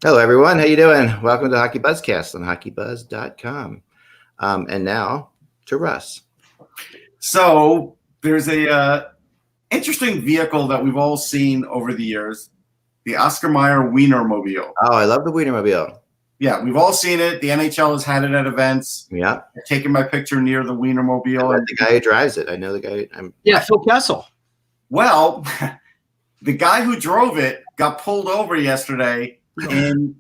Hello, everyone. How you doing? Welcome to HockeyBuzzcast on HockeyBuzz.com. And now to Russ. So there's a interesting vehicle that we've all seen over the years, the Oscar Mayer Wienermobile. Oh, I love the Wienermobile. Yeah, we've all seen it. The NHL has had it at events. Yeah. I've taken my picture near the Wienermobile. The guy who drives it. I know the guy. Phil Kessel. Well, the guy who drove it got pulled over yesterday in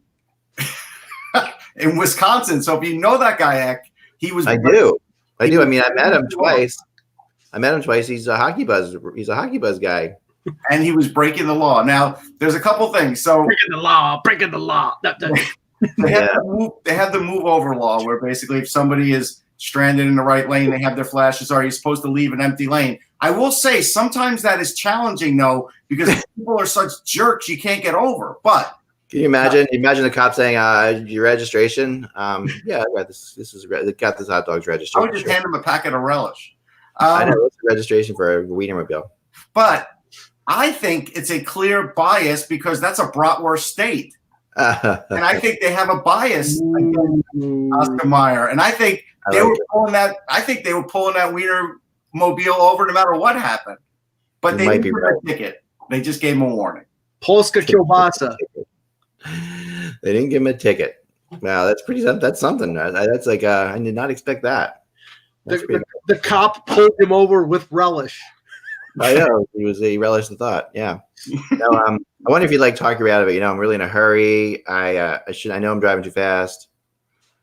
Wisconsin. So if you know that guy, Eck, he was. I do. I mean, I met him twice. He's a Hockey Buzz. He's a Hockey Buzz guy. And he was breaking the law. Now, there's a couple things. So breaking the law. They have the move over law, where basically if somebody is stranded in the right lane, they have their flashes. Are you supposed to leave an empty lane? I will say sometimes that is challenging, though, because people are such jerks you can't get over. But can you imagine? Imagine the cop saying, "Your registration? Yeah, I got this. Got this hot dog's registration." I would just hand him a packet of relish. I know it's a registration for a Wienermobile. But I think it's a clear bias because that's a bratwurst state. And I think they have a bias against Oscar Mayer. And I think they were pulling that Wienermobile over no matter what happened. But they didn't give him a ticket. They just gave him a warning. Polska kielbasa. They didn't give him a ticket. Wow, that's pretty. That's something. That's like I did not expect that. The cop pulled him over with relish. I know he relished the thought. Yeah. No, I wonder if you'd like to talk you out of it. I'm really in a hurry. I know I'm driving too fast.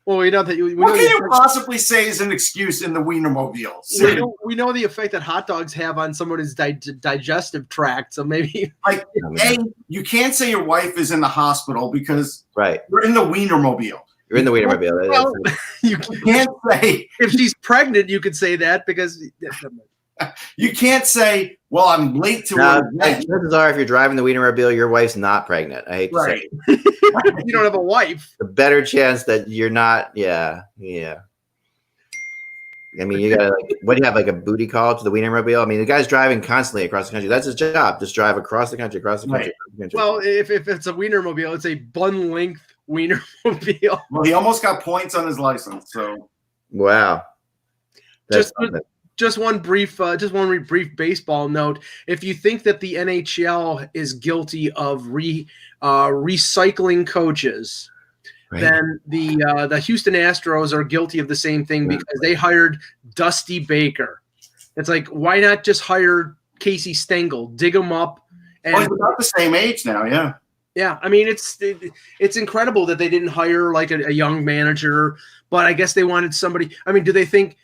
Well, we know that what can you possibly say is an excuse in the Wienermobile? We know the effect that hot dogs have on someone's digestive tract. So maybe you can't say your wife is in the hospital because you're in the Wienermobile. You're in the Wienermobile. Well, you can't say if she's pregnant. You could say that because you can't say, "Well, I'm late to work." Chances are, if you're driving the Wienermobile, your wife's not pregnant. I hate to say it. You don't have a wife. The better chance that you're not. Yeah. I mean, you gotta what do you have, like a booty call to the Wienermobile? I mean, the guy's driving constantly across the country. That's his job. Just drive across the country. Right. Well, if it's a Wienermobile, it's a bun length Wienermobile. Well, he almost got points on his license. So wow. Just one brief baseball note. If you think that the NHL is guilty of recycling coaches, then the Houston Astros are guilty of the same thing because they hired Dusty Baker. It's like, why not just hire Casey Stengel, dig him up? And he's about the same age now, yeah. Yeah, I mean, it's incredible that they didn't hire like a young manager, but I guess they wanted somebody. I mean, do they think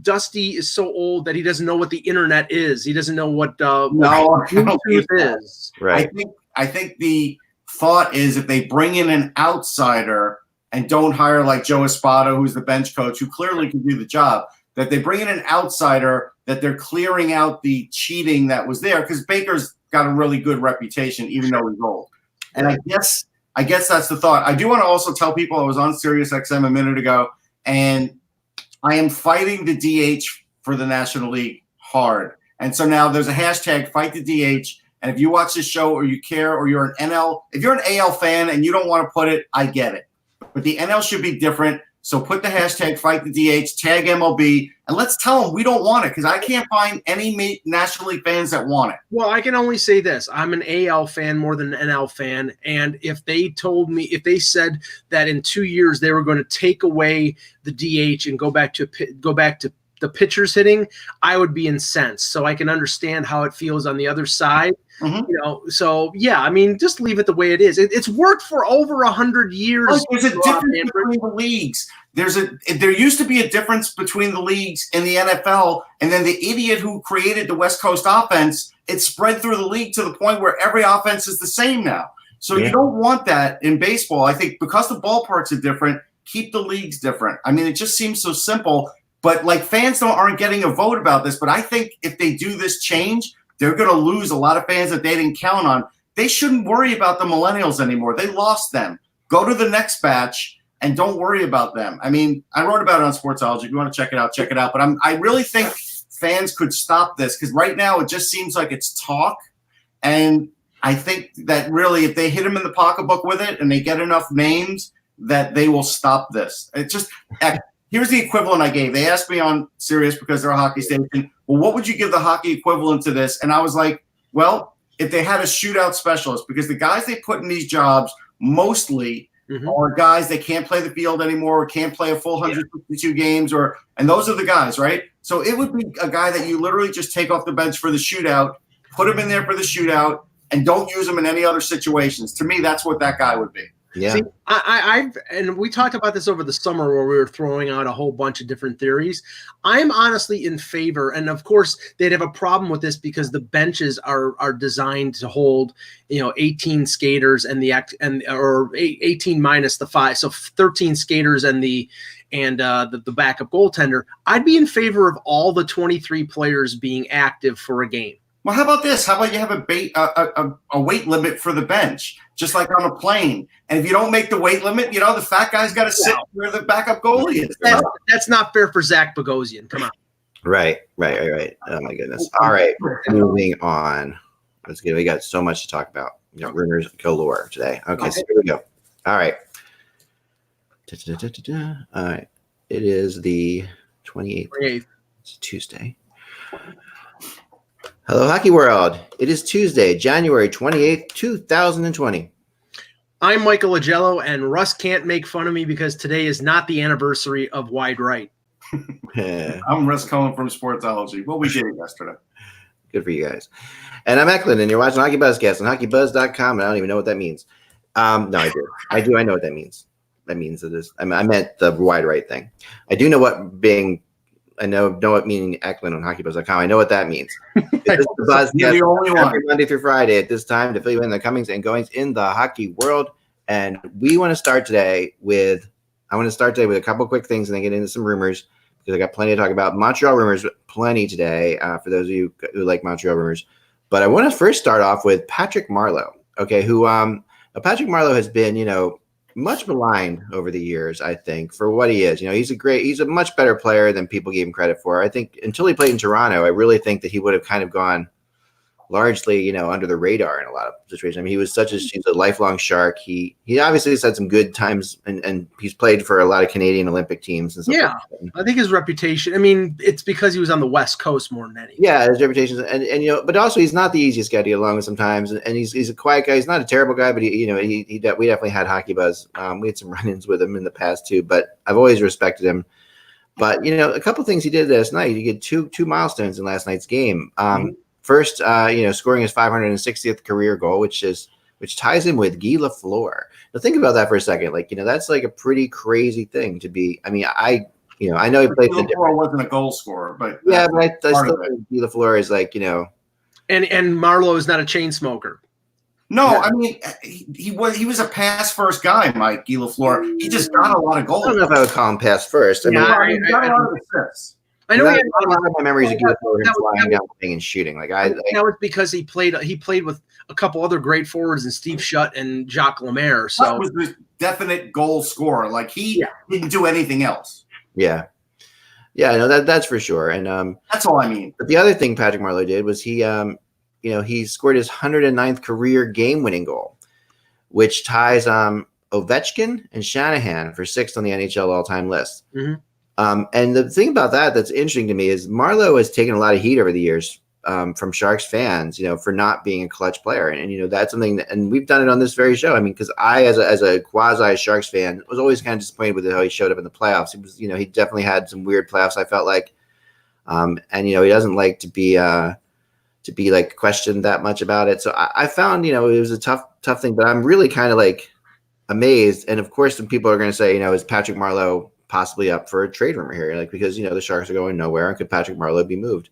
Dusty is so old that he doesn't know what the internet is? He doesn't know what YouTube is. Right. I think the thought is if they bring in an outsider and don't hire like Joe Espada, who's the bench coach, who clearly can do the job, that they bring in an outsider, that they're clearing out the cheating that was there because Baker's got a really good reputation, even though he's old. And I guess that's the thought. I do want to also tell people I was on SiriusXM a minute ago, and I am fighting the DH for the National League hard. And so now there's a hashtag Fight the DH. And if you watch this show or you care or you're an AL fan and you don't want to put it, I get it. But the NL should be different. So put the hashtag Fight the DH, tag MLB, and let's tell them we don't want it because I can't find any National League fans that want it. Well, I can only say this. I'm an AL fan more than an NL fan. And if they said that in 2 years they were going to take away the DH and go back to the pitchers hitting, I would be incensed. So I can understand how it feels on the other side. Mm-hmm. So yeah, I mean, just leave it the way it is. It's worked for over 100 years. There's a difference between the leagues. There used to be a difference between the leagues in the NFL, and then the idiot who created the West Coast offense, it spread through the league to the point where every offense is the same now. So you don't want that in baseball. I think because the ballparks are different, keep the leagues different. I mean, it just seems so simple. But like fans aren't getting a vote about this. But I think if they do this change, they're going to lose a lot of fans that they didn't count on. They shouldn't worry about the millennials anymore. They lost them. Go to the next batch and don't worry about them. I mean, I wrote about it on Sportsology. If you want to check it out, check it out. But I really think fans could stop this because right now it just seems like it's talk. And I think that really, if they hit him in the pocketbook with it and they get enough names, that they will stop this. It's just here's the equivalent I gave. They asked me on Sirius because they're a hockey station. Well, what would you give the hockey equivalent to this? And I was like, well, if they had a shootout specialist, because the guys they put in these jobs mostly are guys that can't play the field anymore, or can't play a full 152 games, and those are the guys, right? So it would be a guy that you literally just take off the bench for the shootout, put him in there for the shootout, and don't use him in any other situations. To me, that's what that guy would be. Yeah. See, and we talked about this over the summer where we were throwing out a whole bunch of different theories. I'm honestly in favor, and of course they'd have a problem with this because the benches are designed to hold, 18 skaters or 18 minus the 5, so 13 skaters and the backup goaltender. I'd be in favor of all the 23 players being active for a game. Well, how about this? How about you have a weight limit for the bench, just like on a plane? And if you don't make the weight limit, the fat guy's got to sit where the backup goalie is. That's not fair for Zach Bogosian. Come on. Right. Oh my goodness. All right, moving on. Let's get. We got so much to talk about. Rumors galore today. Okay, so here we go. All right. All right. It is the 28th. It's Tuesday. Hello, Hockey World. It is Tuesday, January 28th, 2020. I'm Michael Agello, and Russ can't make fun of me because today is not the anniversary of Wide Right. I'm Russ Cohen from Sportsology. What we did yesterday. Good for you guys. And I'm Eklund, and you're watching HockeyBuzzcast on HockeyBuzz.com, and I don't even know what that means. No, I do. I know what that means. That means that I meant the Wide Right thing. I do know what being... I know what meaning Eklund on HockeyBuzz.com. I know what that means. This is the Buzz the only one. Every Monday through Friday at this time to fill you in the comings and goings in the hockey world. And we want to start today with a couple quick things and then get into some rumors because I got plenty to talk about. Montreal rumors, plenty today for those of you who like Montreal rumors. But I want to first start off with Patrick Marleau. Okay, who Patrick Marleau has been, much maligned over the years, I think, for what he is. He's a much better player than people gave him credit for. I think until he played in Toronto, I really think that he would have kind of gone largely, under the radar in a lot of situations. I mean, he's a lifelong Shark. He obviously has had some good times, and he's played for a lot of Canadian Olympic teams and stuff. Yeah, like that. I think his reputation. I mean, it's because he was on the West Coast more than anything. Yeah, his reputation, and but also he's not the easiest guy to get along with sometimes, and he's a quiet guy. He's not a terrible guy, but we definitely had Hockey Buzz. We had some run-ins with him in the past too, but I've always respected him. But a couple things he did last night. He did two milestones in last night's game. First, scoring his 560th career goal, which ties him with Guy Lafleur. Now think about that for a second. That's like a pretty crazy thing to be. I mean, I know he played. Lafleur wasn't a goal scorer, but yeah, but I still think Guy Lafleur is And Marleau is not a chain smoker. No, yeah. I mean he was a pass first guy, Mike Guy Lafleur. He just got a lot of goals. I don't know if I would call him pass first. He got a lot of assists. I know a lot of my memories of Guy Lafleur flying down and shooting. That was because he played with a couple other great forwards and Steve Shutt and Jacques Lemaire. So that was the definite goal scorer. He didn't do anything else. Yeah. Yeah, no, that's for sure. And that's all I mean. But the other thing Patrick Marleau did was he scored his 109th career game-winning goal, which ties Ovechkin and Shanahan for 6th on the NHL all-time list. Mm-hmm. And the thing about that's interesting to me is Marleau has taken a lot of heat over the years from Sharks fans, for not being a clutch player. And that's something that, and we've done it on this very show. I mean, because I, as a quasi Sharks fan, was always kind of disappointed with how he showed up in the playoffs. He was, he definitely had some weird playoffs, I felt like. And he doesn't like to be questioned that much about it. So I found, it was a tough thing, but I'm really kind of amazed. And of course, some people are going to say, is Patrick Marleau possibly up for a trade rumor here? Because, the Sharks are going nowhere. And could Patrick Marleau be moved?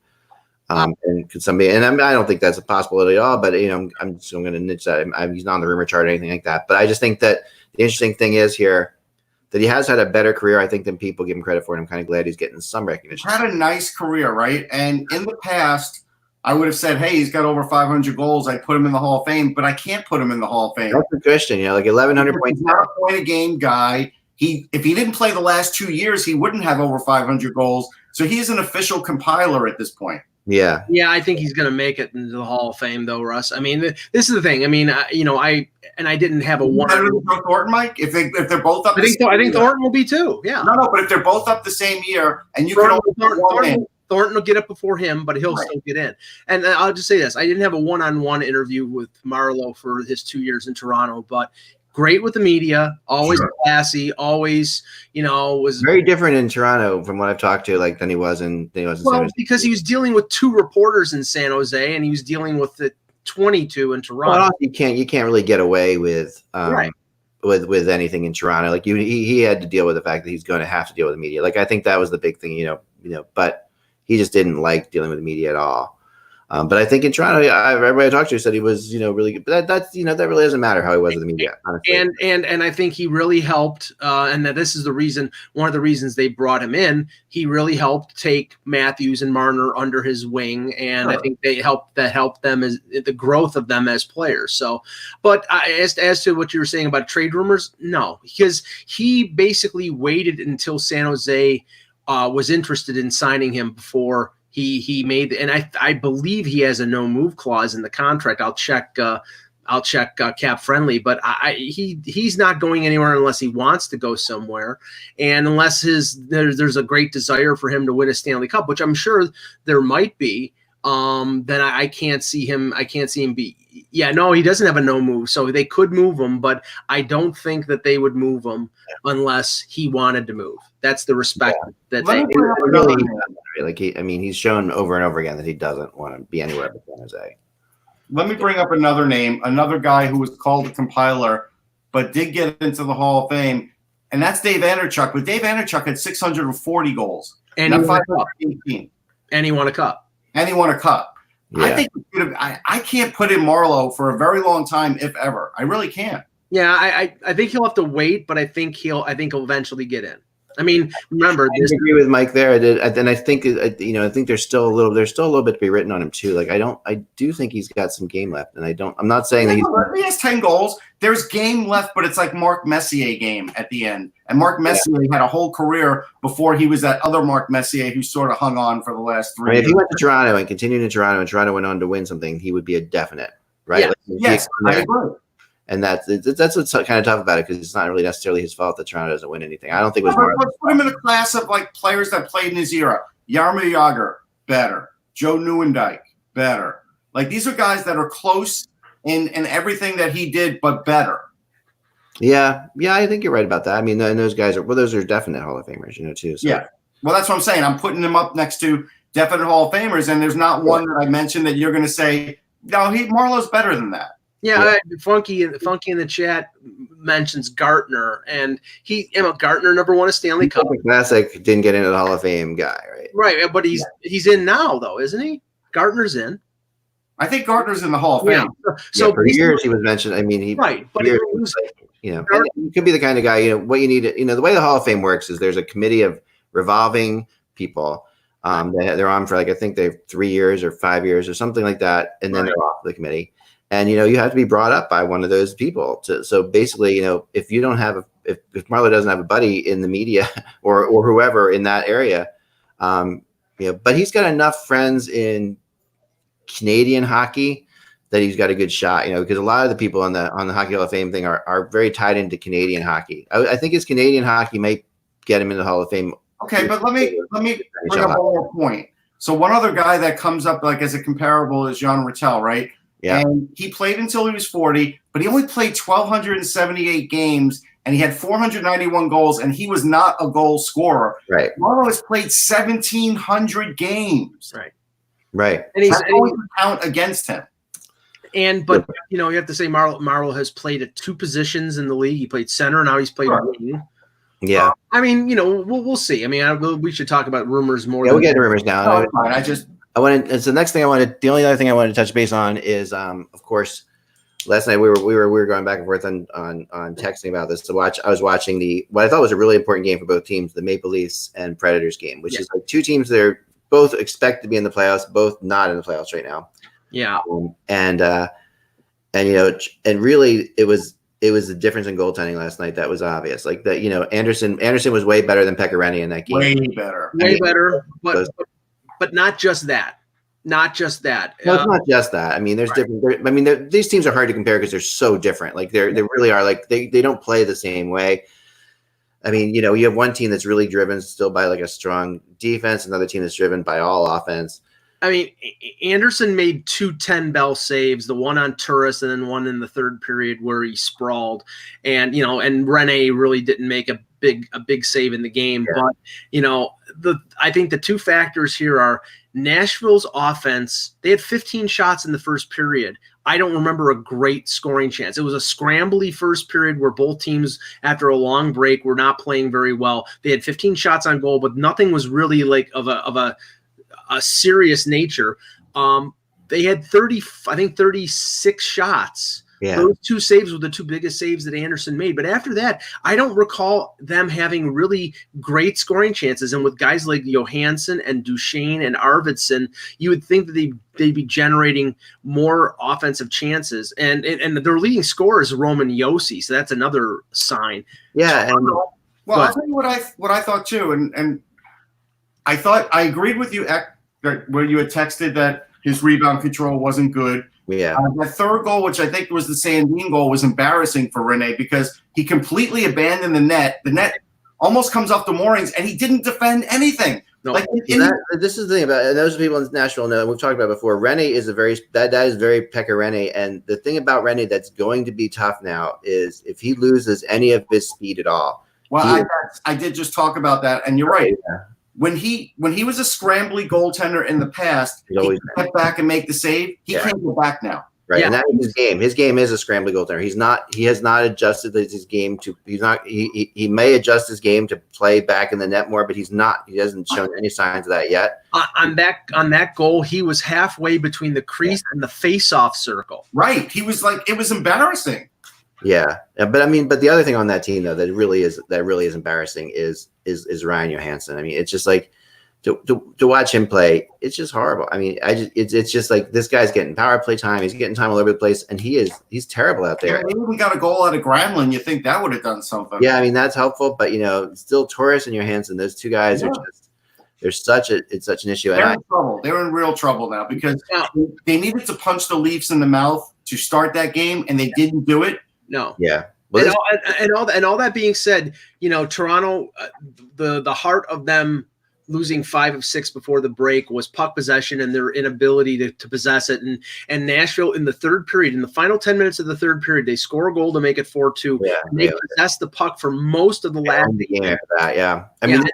And could somebody, and I don't think that's a possibility at all, but, I'm still going to niche that. He's not on the rumor chart or anything like that. But I just think that the interesting thing is here that he has had a better career, I think, than people give him credit for. And I'm kind of glad he's getting some recognition. Had a nice career, right? And in the past, I would have said, hey, he's got over 500 goals. I'd put him in the Hall of Fame, but I can't put him in the Hall of Fame. That's a question, 1,100 points. He's not a point-a-game guy. If he didn't play the last 2 years, he wouldn't have over 500 goals. So he's an official compiler at this point. Yeah. Yeah, I think he's going to make it into the Hall of Fame, though, Russ. I mean, this is the thing. I mean, I didn't have a one. Better than Thornton, Mike. If they're both up, I think Thornton will be too. Yeah. No, but if they're both up the same year, and you Thornton, can only one in. Thornton will get up before him, but he'll still get in. And I'll just say this: I didn't have a one-on-one interview with Marleau for his 2 years in Toronto, but great with the media, always classy, always, was very different in Toronto from what I've talked to, like than he was in San Jose. Because he was dealing with 2 reporters in San Jose, and he was dealing with the 22 in Toronto. Well, you can't really get away with with anything in Toronto. Like he had to deal with the fact that he's going to have to deal with the media. Like I think that was the big thing, but he just didn't like dealing with the media at all. But I think in Toronto, everybody I talked to said he was, really good. But that's that really doesn't matter how he was with the media, honestly. And I think he really helped. And that this is one of the reasons they brought him in. He really helped take Matthews and Marner under his wing, and I think they helped them as the growth of them as players. So, but as to what you were saying about trade rumors, no, because he basically waited until San Jose was interested in signing him before he made, and I believe he has a no move clause in the contract. I'll check cap friendly, but he's not going anywhere unless he wants to go somewhere, and unless there's a great desire for him to win a Stanley Cup, which I'm sure there might be. Then I can't see him. I can't see him be. Yeah, no, he doesn't have a no move, so they could move him, but I don't think that they would move him unless he wanted to move. That's the respect that they really like. He's shown over and over again that he doesn't want to be anywhere but San Jose. Let me bring up another name, another guy who was called a compiler, but did get into the Hall of Fame, and that's Dave Anderchuk. But Dave Anderchuk had 640 goals, and he won a cup. And he won a cup. And he won a cup. Yeah. I think I can't put in Marleau for a very long time, if ever. I really can't. Yeah, I think he'll have to wait, but I think he'll eventually get in. I mean, remember, I agree with Mike there. I think there's still a little bit to be written on him too. Like I do think he's got some game left, and I'm not saying that he has 10 goals. There's game left, but it's like Mark Messier game at the end. And Mark Messier had a whole career before he was that other Mark Messier who sort of hung on for the last 3 years. If he went to Toronto and continued in Toronto and Toronto went on to win something, he would be a definite, right? Yeah. Yes, I agree. And that's what's kind of tough about it, because it's not really necessarily his fault that Toronto doesn't win anything. I don't think it was. Let's put him in a class of like players that played in his era. Jaromir Jagr, better. Joe Nieuwendyk, better. Like these are guys that are close in everything that he did, but better. Yeah, I think you're right about that. I mean, and those guys those are definite Hall of Famers, too. So. Yeah, well, that's what I'm saying. I'm putting them up next to definite Hall of Famers, and there's not one that I mentioned that you're going to say, no, Marleau's better than that. Yeah, Funky in the chat mentions Gartner, and Gartner never won a Stanley Cup. Classic didn't get into the Hall of Fame guy, right? Right, but he's in now though, isn't he? Gartner's in. I think Gartner's in the Hall of Fame. So for years he was mentioned. I mean, but he could be the kind of guy. What you need. The way the Hall of Fame works is there's a committee of revolving people. They're on for I think they have 3 years or 5 years or something like that, and then they're off the committee. And you have to be brought up by one of those people. So basically, if you don't have if Marleau doesn't have a buddy in the media or whoever in that area, but he's got enough friends in Canadian hockey that he's got a good shot. Because a lot of the people on the Hockey Hall of Fame thing are very tied into Canadian hockey. I think his Canadian hockey might get him in the Hall of Fame. Okay, but let me bring up one more point. So one other guy that comes up like as a comparable is Jean Rattel, right? Yeah. And he played until he was 40, but he only played 1,278 games, and he had 491 goals, and he was not a goal scorer. Right. Marleau has played 1,700 games. Right. And he's going to count against him. But you have to say Marleau has played at 2 positions in the league. He played center, now he's played wing. Yeah. I mean, we'll see. I mean, we should talk about rumors more. Yeah, we'll get to rumors now. No, fine. It's the next thing the only other thing I wanted to touch base on is, of course, last night we were going back and forth on texting about this I was watching what I thought was a really important game for both teams, the Maple Leafs and Predators game, which is like 2 teams that are both expect to be in the playoffs, both not in the playoffs right now. Yeah. And really it was the difference in goaltending last night that was obvious. Like that, Anderson was way better than Pecorine in that game. Way better. But not just that. Not just that. No, it's not just that. I mean, there's different. I mean, these teams are hard to compare because they're so different. Like they really are. Like they don't play the same way. I mean, you have one team that's really driven still by like a strong defense, another team that's driven by all offense. I mean, Anderson made 2 10-bell saves, the one on Turris and then one in the third period where he sprawled. And, and Rene really didn't make a big save in the game. Yeah. But, I think the two factors here are Nashville's offense. They had 15 shots in the first period. I don't remember a great scoring chance. It was a scrambly first period where both teams, after a long break, were not playing very well. They had 15 shots on goal, but nothing was really like of a serious nature. They had 36 shots. Yeah. Those 2 saves were the 2 biggest saves that Anderson made. But after that, I don't recall them having really great scoring chances. And with guys like Johansson and Duchesne and Arvidsson, you would think that they'd be generating more offensive chances. And their leading scorer is Roman Josi, so that's another sign. Yeah. Well, I'll tell you what I thought too, and I thought I agreed with you where you had texted that his rebound control wasn't good. Yeah. The third goal, which I think was the Sandin goal, was embarrassing for Rene because he completely abandoned the net. The net almost comes off the moorings, and he didn't defend anything. No, this is the thing about, and those people in Nashville know, we've talked about before, Rene is that is very Pekka Rene. And the thing about Rene that's going to be tough now is if he loses any of his speed at all. Well, I did just talk about that, and you're right. Yeah. When he was a scrambly goaltender in the past, he could step back and make the save. He can't go back now. Right, and that is his game. His game is a scrambly goaltender. He has not adjusted his game to. He may adjust his game to play back in the net more, but he hasn't shown any signs of that yet. On that goal, he was halfway between the crease and the face-off circle. Right, he was like, it was embarrassing. Yeah, but the other thing on that team though that really is embarrassing is Ryan Johansson. I mean, it's just like to watch him play, it's just horrible. I mean, it's just like this guy's getting power play time, he's getting time all over the place, and he's terrible out there. Maybe we got a goal out of Gramlin. You think that would have done something? Yeah, I mean that's helpful, but still Torres and Johansson, those two guys are just it's such an issue. They're in trouble. They're in real trouble now because they needed to punch the Leafs in the mouth to start that game, and they didn't do it. No. Yeah. Well, and all that being said, Toronto, the heart of them losing 5 of 6 before the break was puck possession and their inability to possess it. And Nashville in the third period, in the final 10 minutes of the third period, they score a goal to make it 4-2. Yeah, they possessed the puck for most of the last game after that. Yeah. I mean,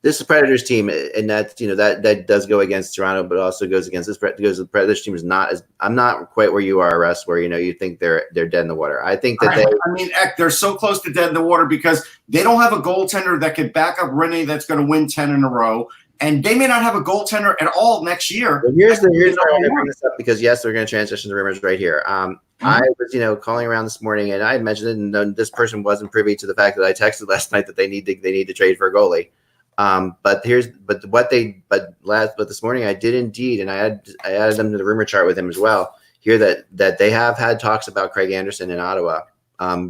this is Predators team, and that's that does go against Toronto, but also goes against this because the Predators team is not as. I'm not quite where you are, Russ, where you think they're dead in the water. I think that they're so close to dead in the water because they don't have a goaltender that could back up Rene that's going to win 10 in a row, and they may not have a goaltender at all next year. Well, here's why I'm going to bring this up because yes, they're going to transition the rumors right here. I was, calling around this morning, and I had mentioned it, and this person wasn't privy to the fact that I texted last night that they need to trade for a goalie. But this morning I did indeed, and I added them to the rumor chart with him as well. Here that they have had talks about Craig Anderson in Ottawa,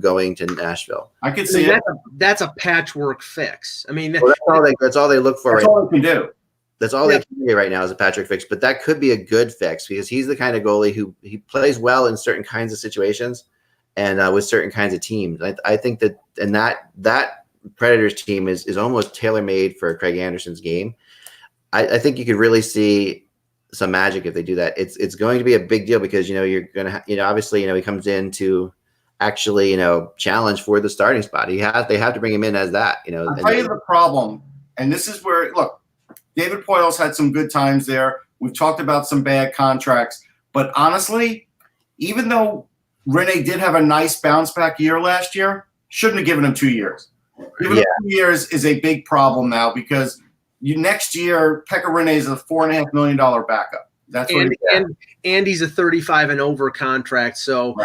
going to Nashville. I could see it. That's a patchwork fix. I mean, that's all they look for. That's all they can do. That's all they can do right now is a Patrick fix. But that could be a good fix because he's the kind of goalie who he plays well in certain kinds of situations and with certain kinds of teams. I think that Predators team is almost tailor-made for Craig Anderson's game. I think you could really see some magic if they do that. It's going to be a big deal because you're gonna obviously he comes in to actually challenge for the starting spot. They have to bring him in as that. I'll tell you the problem, and this is where look, David Poyle's had some good times there. We've talked about some bad contracts, but honestly, even though Rene did have a nice bounce back year last year, shouldn't have given him 2 years. Even 2 years is a big problem now because next year, Pekka Rinne is a $4.5 million backup. That's what and he's a 35 and over contract. So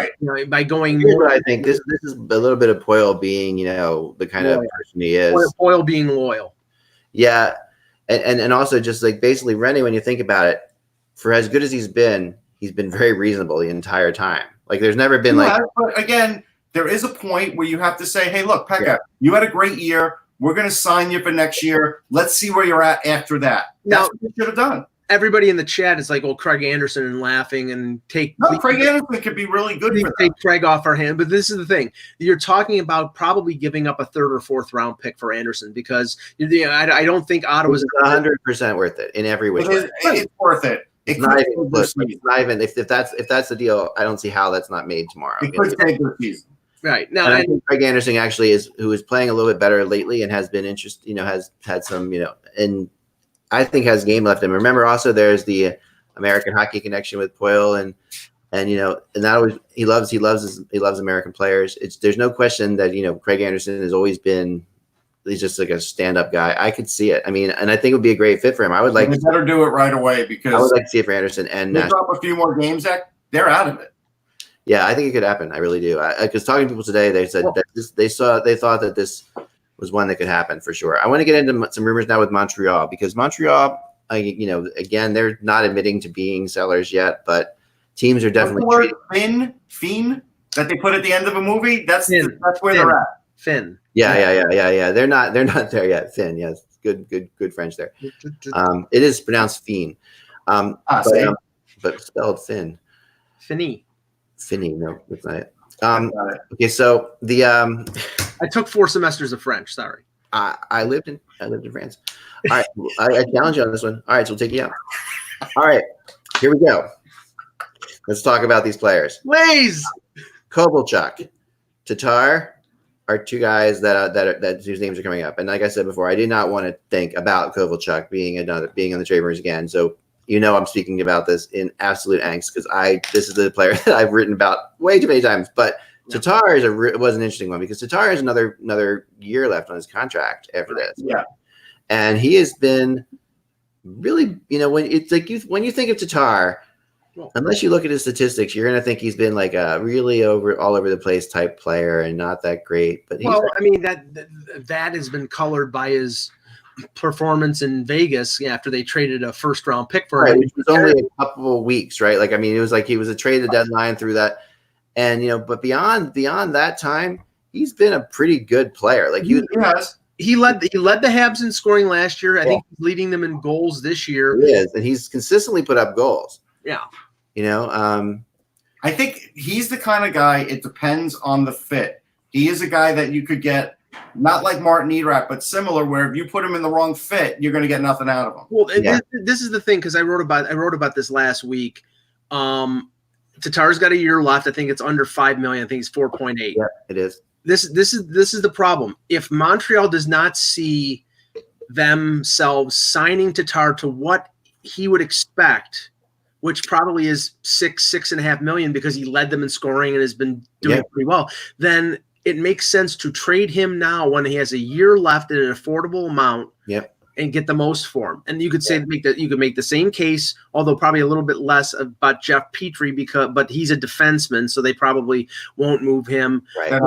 by going more, I think this is a little bit of Poyle being the kind of person he is. Poyle being loyal. Yeah, and also just like basically Rinne, when you think about it, for as good as he's been very reasonable the entire time. Like there's never been but again. There is a point where you have to say, hey, look, Pekka, you had a great year. We're going to sign you for next year. Let's see where you're at after that. That's what you should have done. everybody in the chat is like, "Well, Craig Anderson," and laughing and take. No, Craig Anderson could be really good for take Craig off our hand. But this is the thing: you're talking about probably giving up a 3rd or 4th round pick for Anderson because I don't think Ottawa's 100% worth it in every way. It's worth it. It's not even if that's the deal. I don't see how that's not made tomorrow. It could take the season. Right now, and I think Craig Anderson actually who is playing a little bit better lately and has been interested. Has had some and I think has game left in him. Remember, also there's the American hockey connection with Poyle and that always he loves American players. There's no question that Craig Anderson has always been. He's just like a stand-up guy. I could see it. I mean, and I think it would be a great fit for him. I would like. They better do it right away because I would like to see it for Anderson. And they drop a few more games, Zach. They're out of it. Yeah, I think it could happen. I really do. Because talking to people today, they said that they thought that this was one that could happen for sure. I want to get into some rumors now with Montreal because Montreal, again, they're not admitting to being sellers yet, but teams are definitely Fiend that they put at the end of a movie. That's where they're at. Finn. Yeah. They're not there yet. Finn. Yes, good French there. It is pronounced Fiend, but spelled Finn. Finny. No, that's not it. Okay, so the I took 4 semesters of French. Sorry. I lived in France. All right, I challenge you on this one. All right, so we'll take you out. All right, here we go. Let's talk about these players. Please. Kovalchuk, Tatar are 2 guys that whose names are coming up. And like I said before, I did not want to think about Kovalchuk being on the trade rumors again. So I'm speaking about this in absolute angst because this is the player that I've written about way too many times. But Tatar was an interesting one because Tatar has another year left on his contract after this. Yeah, and he has been really when it's like when you think of Tatar. Unless you look at his statistics, you're going to think he's been like a really all over the place type player and not that great. But that has been colored by his performance in Vegas after they traded a 1st round pick for him. Which was only a couple of weeks, right? Like, I mean, it was like he was a trade deadline through that. And, but beyond that time, he's been a pretty good player. Like he led the Habs in scoring last year. I think he's leading them in goals this year. He is, and he's consistently put up goals. Yeah. I think he's the kind of guy, it depends on the fit. He is a guy that you could get, not like Martin Edrack, but similar, where if you put him in the wrong fit, you're going to get nothing out of him. Well, this is the thing, because I wrote about this last week. Tatar's got a year left. I think it's under $5 million. I think it's 4.8. Yeah, it is. This is the problem. If Montreal does not see themselves signing Tatar to what he would expect, which probably is $6.5 million because he led them in scoring and has been doing pretty well, then it makes sense to trade him now when he has a year left at an affordable amount. Yep. And get the most for him. And you could say you could make the same case, although probably a little bit less about Jeff Petrie but he's a defenseman, so they probably won't move him. Right.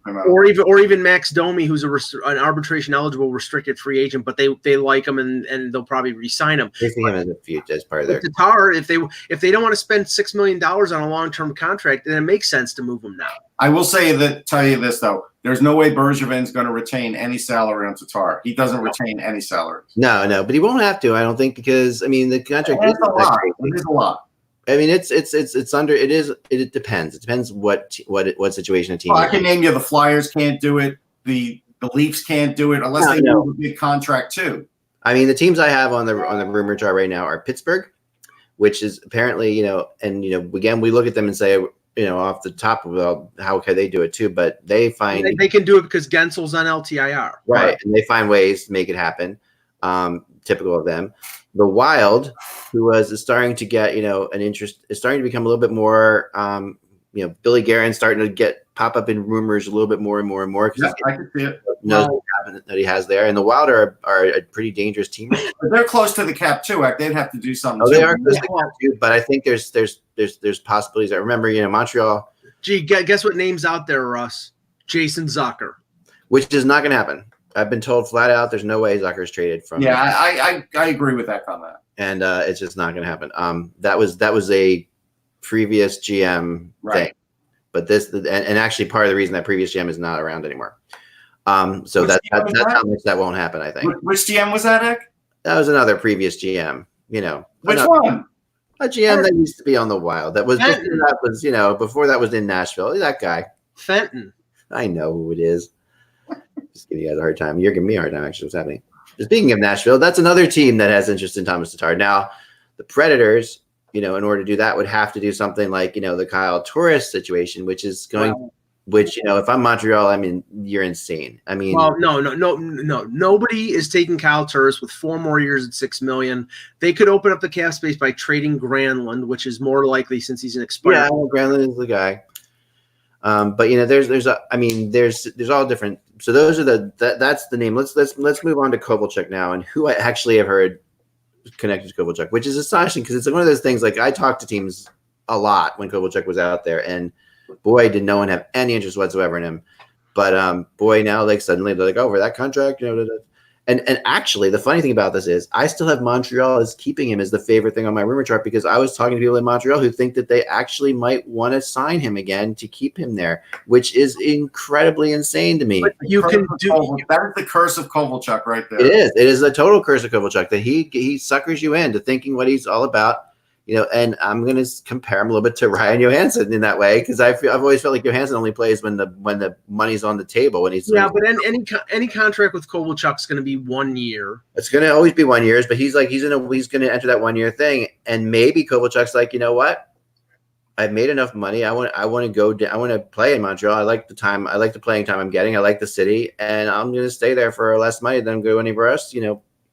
Or even Max Domi, who's an arbitration eligible restricted free agent, but they like him and they'll probably re-sign him. They see him as a future as part of their Tatar. If they don't want to spend $6 million on a long-term contract, then it makes sense to move him now. I will tell you this though. There's no way Bergevin's going to retain any salary on Tatar. He doesn't retain any salary. No, but he won't have to. I don't think because the contract is a lot. It is a lot. I mean, it's under. It is. It depends. It depends what situation a team. I can name you the Flyers can't do it. The Leafs can't do it unless they move a big contract too. I mean, the teams I have on the rumor chart right now are Pittsburgh, which is apparently and again we look at them and say. Off the top of how can they do it too? But they find they can do it because Gensel's on LTIR, right? And they find ways to make it happen. Typical of them. The Wild, who is starting to get an interest, is starting to become a little bit more. Billy Guerin's starting to pop up in rumors a little bit more and more and more because I can see it. Knows that he has there, and the Wild are a pretty dangerous team. But they're close to the cap too. They'd have to do something. They are close to the cap too, but I think there's possibilities. I remember, Montreal. Gee, guess what name's out there, Russ? Jason Zucker. Which is not going to happen. I've been told flat out there's no way Zucker's traded from. Yeah, I agree with that comment. And it's just not going to happen. That was a previous GM thing, but this and actually part of the reason that previous GM is not around anymore. So that's how much that won't happen. I think. Which GM was that, Ek? That was another previous GM Which one? A GM that used to be on the Wild. That was before that was in Nashville. That guy. Fenton. I know who it is. Just giving you guys a hard time. You're giving me a hard time, actually. What's happening? Speaking of Nashville, that's another team that has interest in Thomas Tatar. Now, the Predators, in order to do that, would have to do something like, the Kyle Torres situation, which is going, if I'm Montreal, I mean, you're insane. I mean, well, no. Nobody is taking Kyle Turris with 4 more years at $6 million. They could open up the cap space by trading Granlund, which is more likely since he's an expired. Yeah, Granlund is the guy. But there's all different. So those are that's the name. Let's move on to Kovalchuk now, and who I actually have heard connected to Kovalchuk, which is astonishing because it's one of those things. Like I talked to teams a lot when Kovalchuk was out there, and boy, did no one have any interest whatsoever in him. But boy, now like suddenly they're like, oh, for that contract, And actually, the funny thing about this is I still have Montreal as keeping him as the favorite thing on my rumor chart because I was talking to people in Montreal who think that they actually might want to sign him again to keep him there, which is incredibly insane to me. But that is the curse of Kovalchuk right there. It is. It is a total curse of Kovalchuk that he suckers you into thinking what he's all about. And I'm going to compare him a little bit to Ryan Johansson in that way because I've always felt like Johansson only plays when the money's on the table. But any contract with Kovalchuk is going to be 1 year. It's going to always be 1 year, but he's going to enter that 1 year thing, and maybe Kovalchuk's like, you know what? I've made enough money. I want to play in Montreal. I like the time. I like the playing time I'm getting. I like the city, and I'm going to stay there for less money than go anywhere else.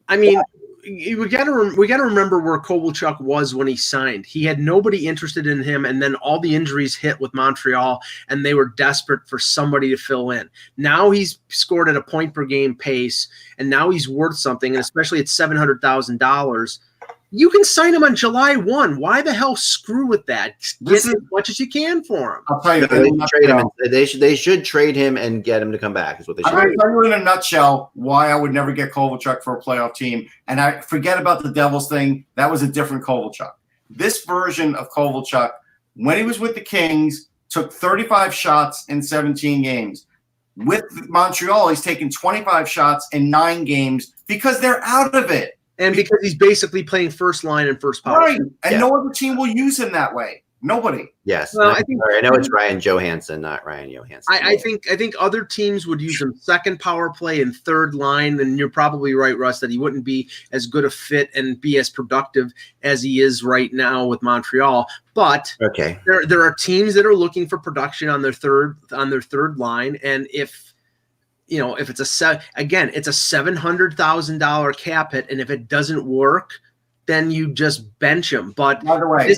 I mean. We got to remember where Kovalchuk was when he signed. He had nobody interested in him, and then all the injuries hit with Montreal, and they were desperate for somebody to fill in. Now he's scored at a point per game pace, and now he's worth something, and especially at $700,000. You can sign him on July 1. Why the hell screw with that? Get as much as you can for him. I'll tell you. They should trade him and get him to come back. Is what they should. I'm going to tell you in a nutshell why I would never get Kovalchuk for a playoff team. And I forget about the Devils thing. That was a different Kovalchuk. This version of Kovalchuk, when he was with the Kings, took 35 shots in 17 games. With Montreal, he's taken 25 shots in 9 games because they're out of it. And because he's basically playing first line and first power. Right. And no other team will use him that way. Nobody. Yes. Well, I know it's Ryan Johansson, not Ryan Johansson. I think other teams would use him second power play and third line. And you're probably right, Russ, that he wouldn't be as good a fit and be as productive as he is right now with Montreal. But there are teams that are looking for production on their third line. And if it's it's a $700,000 cap hit, and if it doesn't work, then you just bench him. But by the way,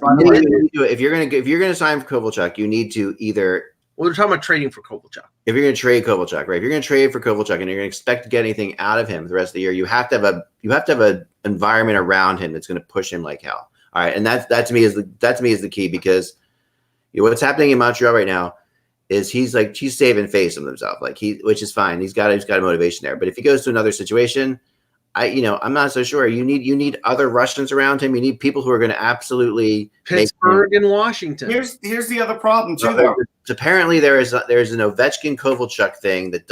if you're gonna sign for Kovalchuk, you need to either. Well, they're talking about trading for Kovalchuk. If you're gonna trade Kovalchuk, right? If you're gonna trade for Kovalchuk and you're gonna expect to get anything out of him for the rest of the year, you have to have an environment around him that's gonna push him like hell. All right, and that to me is the key because what's happening in Montreal right now is he's saving face of himself, which is fine. He's got a motivation there. But if he goes to another situation, I'm not so sure. You need other Russians around him. You need people who are going to absolutely Pittsburgh and Washington. Here's the other problem too. Though. Apparently there is an Ovechkin Kovalchuk thing that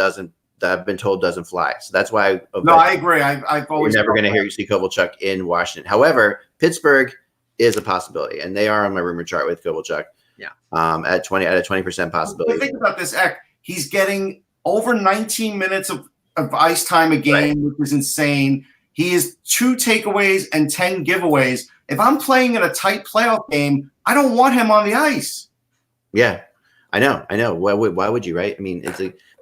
I've been told doesn't fly. So that's why. No, I agree. I've always you're never going to hear you see Kovalchuk in Washington. However, Pittsburgh is a possibility, and they are on my rumor chart with Kovalchuk. Yeah. At a 20% possibility. But think about this, Eck. He's getting over 19 minutes of ice time a game, which is insane. He has 2 takeaways and 10 giveaways. If I'm playing in a tight playoff game, I don't want him on the ice. Yeah, I know. Why would you, right? I mean,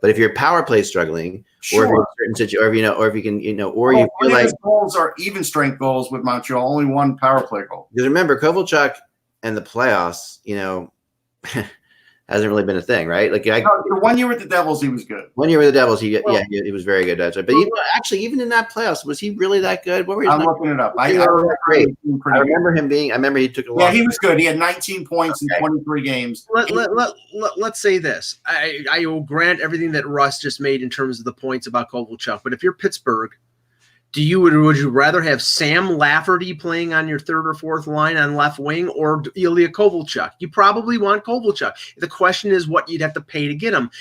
but if your power play is struggling, sure. Or if you're in a certain situation, or if you can, or you feel like goals are even strength goals with Montreal, only 1 power play goal. Because remember, Kovalchuk and the playoffs, hasn't really been a thing, right? Like the 1 year with the Devils, he was good. 1 year with the Devils, he was very good. That's right. But even in that playoffs, was he really that good? I'm looking it up. I remember him being. I remember he took a lot. Yeah, he was good. He had 19 points in 23 games. Let's say this. I will grant everything that Russ just made in terms of the points about Kovalchuk. But if you're Pittsburgh, would you rather have Sam Lafferty playing on your third or fourth line on left wing or Ilya Kovalchuk? You probably want Kovalchuk. The question is what you'd have to pay to get him.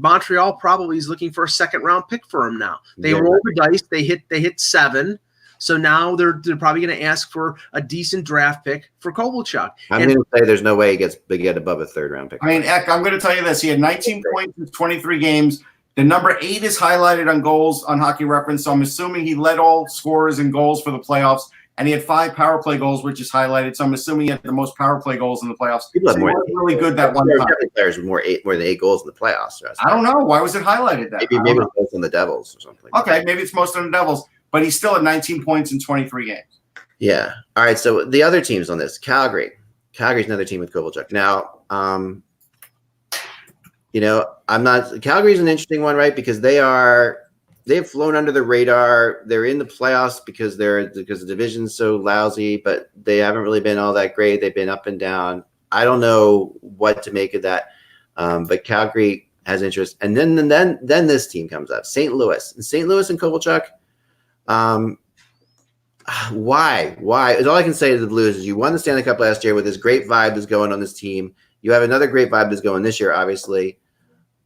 Montreal probably is looking for a second round pick for him now. They roll the dice. They hit 7. So now they're probably going to ask for a decent draft pick for Kovalchuk. I'm going to say there's no way he get above a 3rd round pick. I mean, Eck, I'm going to tell you this. He had 19 points in 23 games. The number 8 is highlighted on goals on Hockey Reference, so I'm assuming he led all scorers and goals for the playoffs. And he had 5 power play goals, which is highlighted. So I'm assuming he had the most power play goals in the playoffs. People have so more. Really good that one time. Players with more than 8 goals in the playoffs. I don't know. Why was it highlighted that? Maybe it's most on the Devils or something. Okay, maybe it's most on the Devils, but he's still at 19 points in 23 games. Yeah. All right. So the other teams on this, Calgary. Calgary's another team with Kovalchuk. Now, Calgary's an interesting one, right? Because they've flown under the radar. They're in the playoffs because the division's so lousy, but they haven't really been all that great. They've been up and down. I don't know what to make of that. But Calgary has interest. And then this team comes up, St. Louis. And St. Louis and Kovalchuk, why? All I can say to the Blues is you won the Stanley Cup last year with this great vibe that's going on this team. You have another great vibe that's going this year, obviously.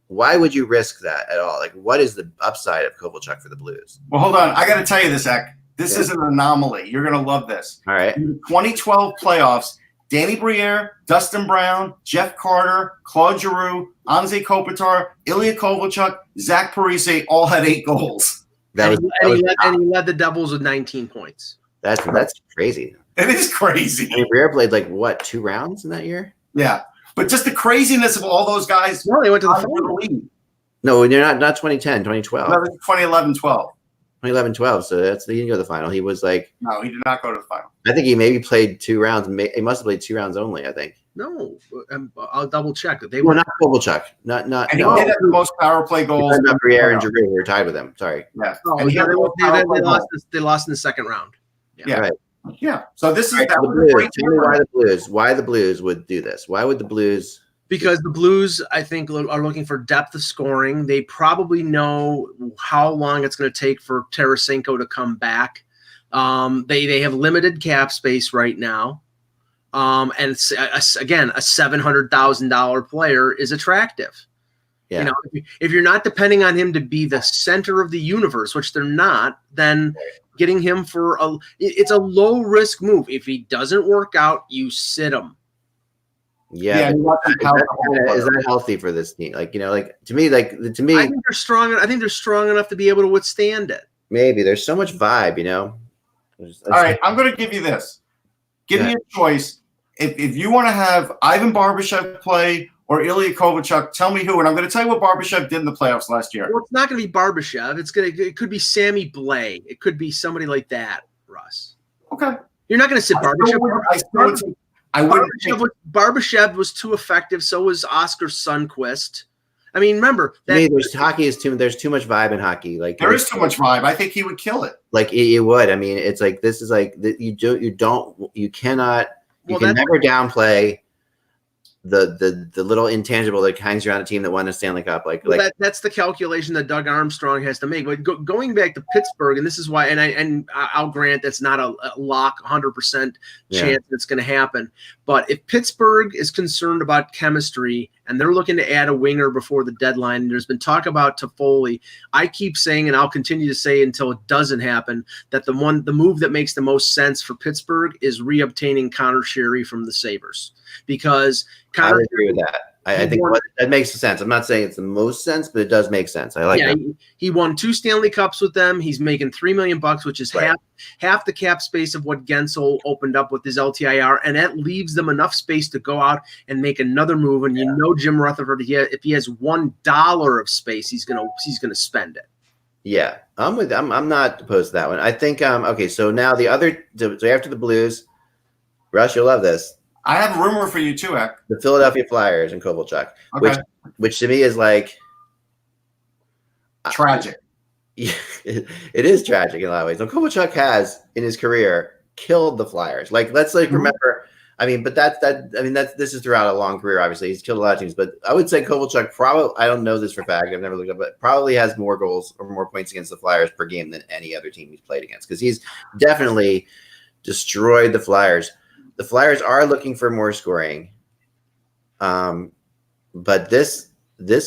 Why would you risk that at all? Like, what is the upside of Kovalchuk for the Blues? Well, hold on. I got to tell you this, Eck. This is an anomaly. You're going to love this. All right. In the 2012 playoffs, Danny Briere, Dustin Brown, Jeff Carter, Claude Giroux, Anze Kopitar, Ilya Kovalchuk, Zach Parise all had 8 goals. And he led the Devils with 19 points. That's crazy. It is crazy. Danny Briere played 2 rounds in that year? Yeah. But just the craziness of all those guys. No, they went to the final. No, they're not 2010, 2012. No, 2011-12. 2011-12, so he didn't go to the final. He was no, he did not go to the final. I think he maybe played 2 rounds. He must have played 2 rounds only, I think. No, I'll double check. They were not Kovalchuk. Not. And he did have the most power play goals. Briere and Giroux were tied with him. Sorry. Yeah. Oh, they lost in the second round. Yeah. Right. Yeah. So this is the Blues. Tell me why the Blues. Why the Blues would do this? Why would the Blues? Because the Blues, I think, are looking for depth of scoring. They probably know how long it's going to take for Tarasenko to come back. They have limited cap space right now. And again, a $700,000 player is attractive. Yeah. You know, if you're not depending on him to be the center of the universe, which they're not, then getting him it's a low risk move. If he doesn't work out, you sit him. Yeah, is that healthy for this team? To me, I think they're strong. I think they're strong enough to be able to withstand it. Maybe there's so much vibe, All right, I'm going to give you this. Give me a choice. If you want to have Ivan Barbashev play or Ilya Kovalchuk, tell me who. And I'm going to tell you what Barbashev did in the playoffs last year. Well, it's not going to be Barbashev. It could be Sammy Blais. It could be somebody like that, Russ. Okay. You're not going to sit Barbashev. Barbashev was too effective. So was Oscar Sundqvist. I mean, remember that there's too much vibe in hockey. There is too much vibe. I think he would kill it. It would. I mean, it's this is you can never downplay the little intangible that hangs around a team that won a Stanley Cup. That's the calculation that Doug Armstrong has to make. But going back to Pittsburgh, and this is why, and I'll grant that's not a lock 100% chance that's going to happen. But if Pittsburgh is concerned about chemistry and they're looking to add a winger before the deadline, and there's been talk about Toffoli, I keep saying, and I'll continue to say until it doesn't happen, that the move that makes the most sense for Pittsburgh is reobtaining Connor Sherry from the Sabres. Because I would agree with that. I think that makes sense. I'm not saying it's the most sense, but it does make sense. I like that. He won 2 Stanley Cups with them. He's making $3 million, which is half the cap space of what Gensel opened up with his LTIR, and that leaves them enough space to go out and make another move. And Jim Rutherford, if he has $1 of space, he's gonna spend it. Yeah, I'm not opposed to that one. I think okay. So now so after the Blues, Russ, you'll love this. I have a rumor for you too, Eck. The Philadelphia Flyers and Kovalchuk, which to me is tragic. It is tragic in a lot of ways. Now, Kovalchuk has in his career killed the Flyers. Let's remember. I mean, but this is throughout a long career. Obviously, he's killed a lot of teams. But I would say Kovalchuk probably. I don't know this for a fact. I've never looked up, but probably has more goals or more points against the Flyers per game than any other team he's played against, because he's definitely destroyed the Flyers. The Flyers are looking for more scoring, but this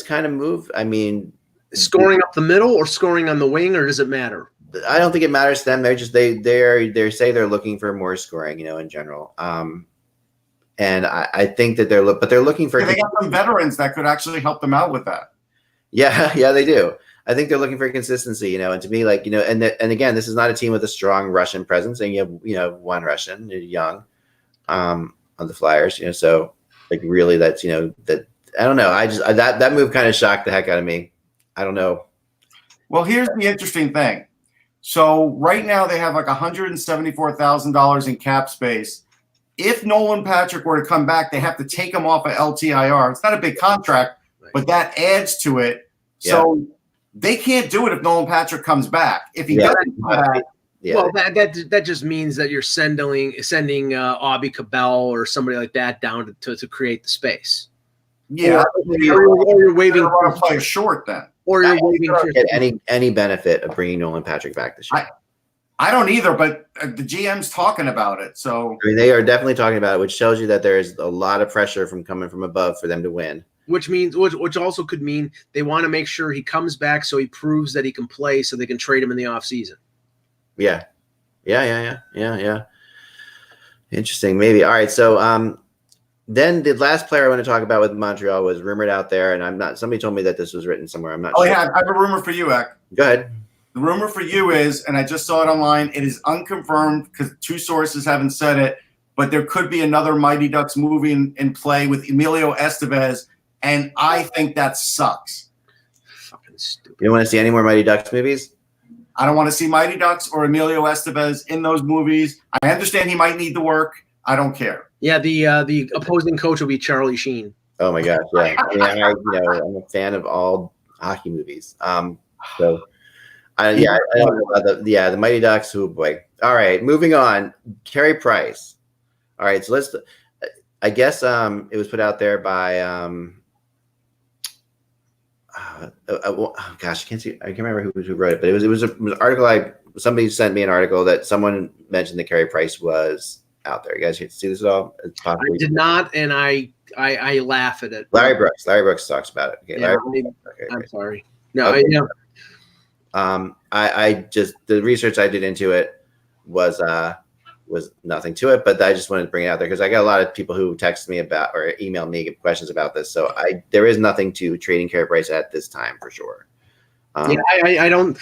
kind of move, I mean, scoring up the middle or scoring on the wing, or does it matter? I don't think it matters to them. They're just they say they're looking for more scoring, in general. And I think that they're looking for. They got some veterans that could actually help them out with that. Yeah, they do. I think they're looking for consistency, and to me, and again, this is not a team with a strong Russian presence, and you have one Russian, young, on the Flyers, so really that's that I don't know. That move kind of shocked the heck out of me. I don't know. Well, here's the interesting thing. So right now they have $174,000 in cap space. If Nolan Patrick were to come back, they have to take him off of LTIR. It's not a big contract, but that adds to it. So they can't do it if Nolan Patrick comes back. If he doesn't come back. Yeah. Well, that just means that you're sending Aubie Cabell or somebody like that down to create the space. Yeah, or you're waving to play short then. Or you're waving for any benefit of bringing Nolan Patrick back this year. I don't either, but the GM's talking about it. So they are definitely talking about it, which tells you that there's a lot of pressure coming from above for them to win. Which also could mean they want to make sure he comes back so he proves that he can play, so they can trade him in the offseason. Yeah. Interesting. Maybe. All right. So then the last player I want to talk about with Montreal was rumored out there, and somebody told me that this was written somewhere. I'm not sure. Yeah, I have a rumor for you, Ek. Go ahead. The rumor for you is, and I just saw it online, it is unconfirmed because two sources haven't said it, but there could be another Mighty Ducks movie in play with Emilio Estevez, and I think that sucks. Fucking stupid. You don't want to see any more Mighty Ducks movies? I don't want to see Mighty Ducks or Emilio Estevez in those movies. I understand he might need the work. I don't care. Yeah, the opposing coach will be Charlie Sheen. Oh my gosh, yeah. I'm a fan of all hockey movies. So I don't know about the Mighty Ducks. Oh boy. All right, moving on. Carey Price. All right, so I guess it was put out there by gosh, I can't remember who wrote it, but it was an article. Somebody sent me an article that someone mentioned that Carey Price was out there. You guys see this at all? I did not, and I laugh at it. Larry Brooks talks about it. Okay, yeah, I'm sorry. No, okay. I just the research I did into it was nothing to it, but I just wanted to bring it out there because I got a lot of people who text me about or email me questions about this. So there is nothing to trading Carey Price at this time for sure. I don't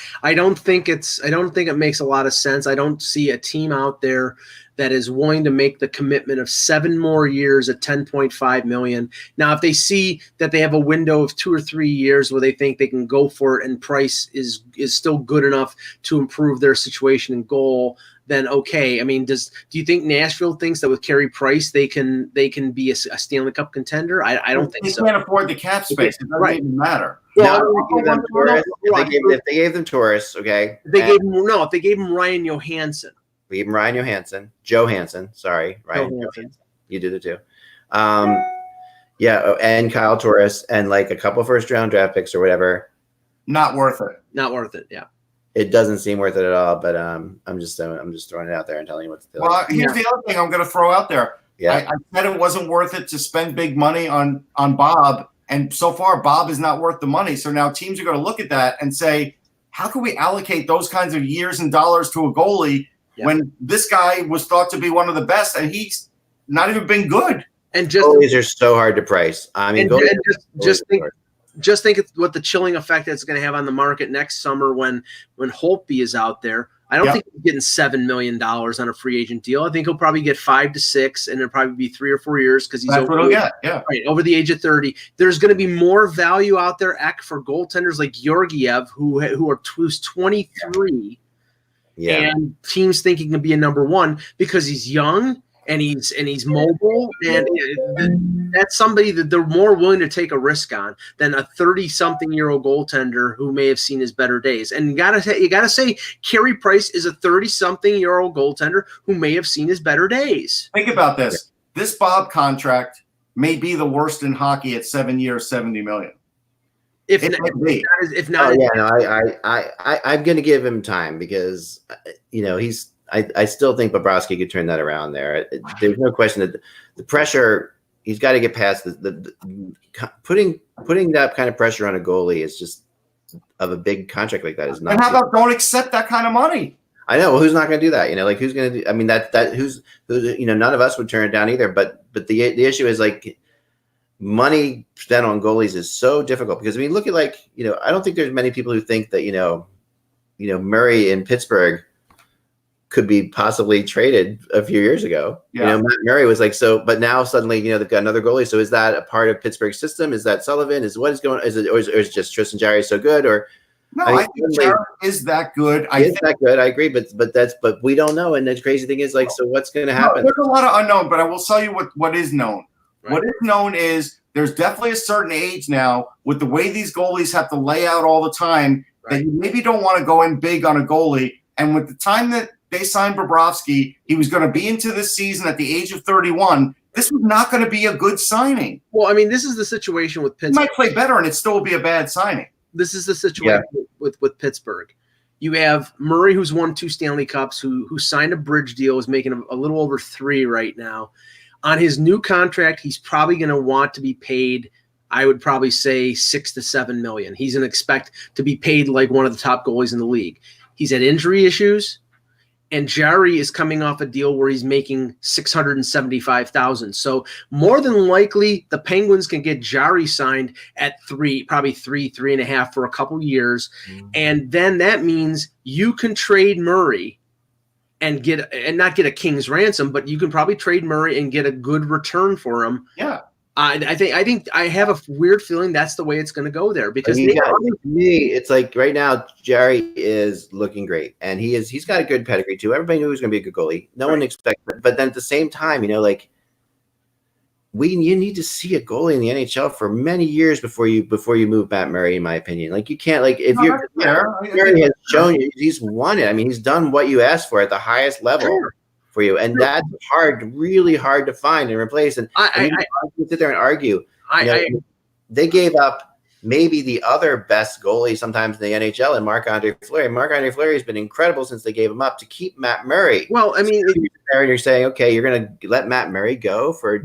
think it makes a lot of sense. I don't see a team out there that is willing to make the commitment of 7 more years at $10.5 million. Now, if they see that they have a window of 2 or 3 years where they think they can go for it and Price is still good enough to improve their situation in goal, then okay. I mean, do you think Nashville thinks that with Carey Price they can be a Stanley Cup contender? I don't think so. They can't afford the cap space. It doesn't even matter. Well, if they gave them Torres, okay. If they gave him Ryan Johansson. We gave him Ryan Johansson. Ryan Johansson. You did it too. And Kyle Torres and like a couple first-round draft picks or whatever. Not worth it. Not worth it. Yeah. It doesn't seem worth it at all. But I'm just throwing it out there and telling you what to do. Well, here's the other thing I'm going to throw out there. Yeah. I said it wasn't worth it to spend big money on Bob, and so far Bob is not worth the money. So now teams are going to look at that and say, how can we allocate those kinds of years and dollars to a goalie? Yeah. When this guy was thought to be one of the best, and he's not even been good. And just goalies are so hard to price. I mean, just think what the chilling effect it's going to have on the market next summer when Holtby is out there. I don't think he's getting $7 million on a free agent deal. I think he'll probably get 5 to 6, and it'll probably be 3 or 4 years because he's over the age of 30. There's going to be more value out there for goaltenders like Georgiev, who's 23. Yeah. And teams think he can be a number one because he's young and he's mobile, and that's somebody that they're more willing to take a risk on than a 30-something-year-old goaltender who may have seen his better days. And you gotta say, Carey Price is a 30-something-year-old goaltender who may have seen his better days. Think about this: this Bob contract may be the worst in hockey at 7 years, $70 million. I'm going to give him time because I still think Bobrovsky could turn that around there. There's no question that the pressure, he's got to get past the putting that kind of pressure on a goalie is just of a big contract like that is not. And how about don't accept that kind of money? I know. Well, who's not going to do that? Like who's going to do? I mean, who's none of us would turn it down either. But the issue is like money spent on goalies is so difficult because I mean, look at I don't think there's many people who think that Murray in Pittsburgh could be possibly traded a few years ago. Yeah. Matt Murray was like so, but now suddenly they've got another goalie. So is that a part of Pittsburgh's system? Is that Sullivan? Is what is going? Is it or is just Tristan Jarry so good? Or no, I think Jarry is that good. I agree, but we don't know. And the crazy thing is so what's going to happen? There's a lot of unknown, but I will tell you what is known. Right. What is known is there's definitely a certain age now with the way these goalies have to lay out all the time that you maybe don't want to go in big on a goalie. And with the time that they signed Bobrovsky, he was going to be into this season at the age of 31. This was not going to be a good signing. Well, I mean, this is the situation with Pittsburgh. He might play better and it still will be a bad signing. This is the situation with Pittsburgh. You have Murray, who's won 2 Stanley Cups, who signed a bridge deal, is making a little over 3 right now. On his new contract, he's probably going to want to be paid, I would probably say $6 to $7 million. He's going to expect to be paid like one of the top goalies in the league. He's had injury issues, and Jarry is coming off a deal where he's making $675,000. So more than likely, the Penguins can get Jarry signed at 3, probably 3.5 for a couple years, and then that means you can trade Murray and not get a king's ransom, but you can probably trade Murray and get a good return for him. Yeah. I think I have a weird feeling that's the way it's going to go there because it's like right now Jarry is looking great and he's got a good pedigree too. Everybody knew he was going to be a good goalie. No one expected, but then at the same time, you need to see a goalie in the NHL for many years before you move Matt Murray. In my opinion, you can't Murray has shown you he's won it. I mean, he's done what you asked for at the highest level. For you, and that's really hard to find and replace. And I sit there and argue. They gave up maybe the other best goalie sometimes in the NHL, and Marc-Andre Fleury. Marc-Andre Fleury has been incredible since they gave him up to keep Matt Murray. Well, I mean, you're saying, okay, you're going to let Matt Murray go for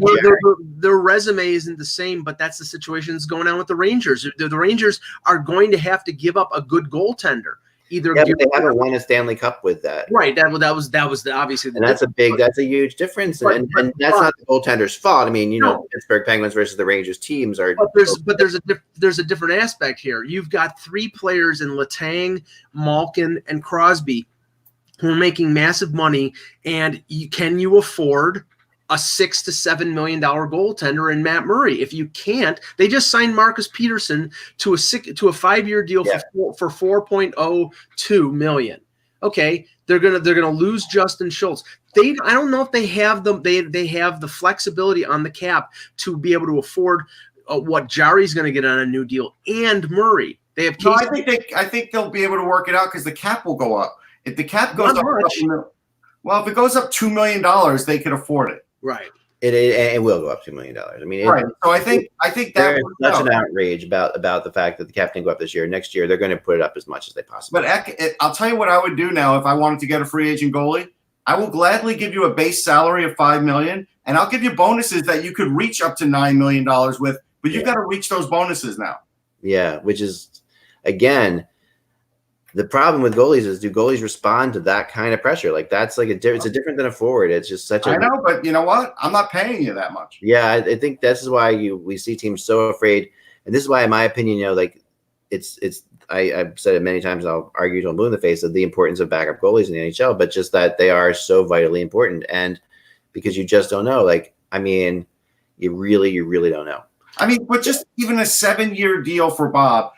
their resume isn't the same, but that's the situation that's going on with the Rangers. The Rangers are going to have to give up a good goaltender. But they haven't won a Stanley Cup with that, right? That was obviously, and that's a huge difference, and that's not the goaltender's fault. I mean, Pittsburgh Penguins versus the Rangers teams are. But there's a different aspect here. You've got 3 players in Letang, Malkin, and Crosby who are making massive money, and can you afford a $6 to $7 million goaltender in Matt Murray? If you can't, they just signed Marcus Peterson to a 5-year deal for $4.02 million. Okay, they're gonna lose Justin Schultz. I don't know if they have the flexibility on the cap to be able to afford what Jarry's going to get on a new deal and Murray. They have. No, I think they'll be able to work it out because the cap will go up. If the cap goes up, if it goes up $2 million, they could afford it. Right. It will go up $2 million. I mean, right. So I think that that's an outrage about the fact that the cap didn't go up this year. Next year, they're going to put it up as much as they possibly can. But I'll tell you what I would do now if I wanted to get a free agent goalie. I will gladly give you a base salary of $5 million, and I'll give you bonuses that you could reach up to $9 million with. But you've got to reach those bonuses now. Yeah, which is again. The problem with goalies is, do goalies respond to that kind of pressure? That's it's different than a forward. It's just such I know, but you know what? I'm not paying you that much. Yeah, I think this is why we see teams so afraid, and this is why, in my opinion, I've said it many times, and I'll argue till I'm blue in the face of the importance of backup goalies in the NHL, but just that they are so vitally important, and because you just don't know. You really don't know. I mean, but just even a 7-year deal for Bob.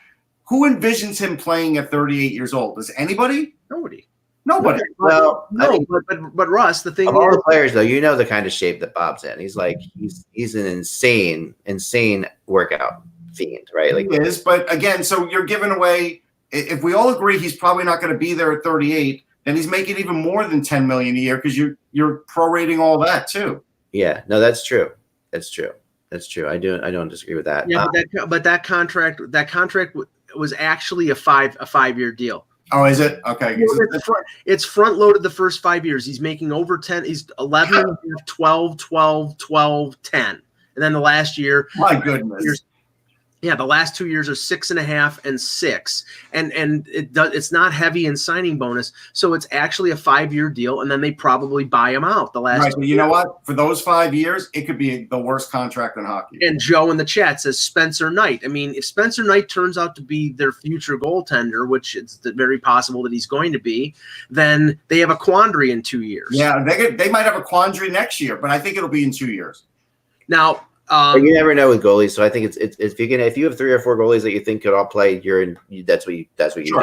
Who envisions him playing at 38 years old? Does anybody? Nobody. Well, but Russ, the thing of all the players, though, the kind of shape that Bob's in. He's he's an insane workout fiend, right? He is, but again, so you're giving away. If we all agree he's probably not going to be there at 38, then he's making even more than $10 million a year because you're prorating all that too. Yeah, no, that's true. That's true. I don't disagree with that. Yeah, but that contract was actually a 5-year deal. Oh, is it? Okay. It's front loaded the first 5 years. He's making over 10. He's 11, 12, 12, 12, 10. And then the last year. My goodness. Yeah, the last 2 years are 6.5 and 6, and it's not heavy in signing bonus, so it's actually a 5-year deal, and then they probably buy him out the last. Right, but you know what? For those 5 years, it could be the worst contract in hockey. And Joe in the chat says Spencer Knight. I mean, if Spencer Knight turns out to be their future goaltender, which it's very possible that he's going to be, then they have a quandary in 2 years. Yeah, they might have a quandary next year, but I think it'll be in 2 years. Now. You never know with goalies, so I think it's if you have 3 or 4 goalies that you think could all play, that's what you do. That's what you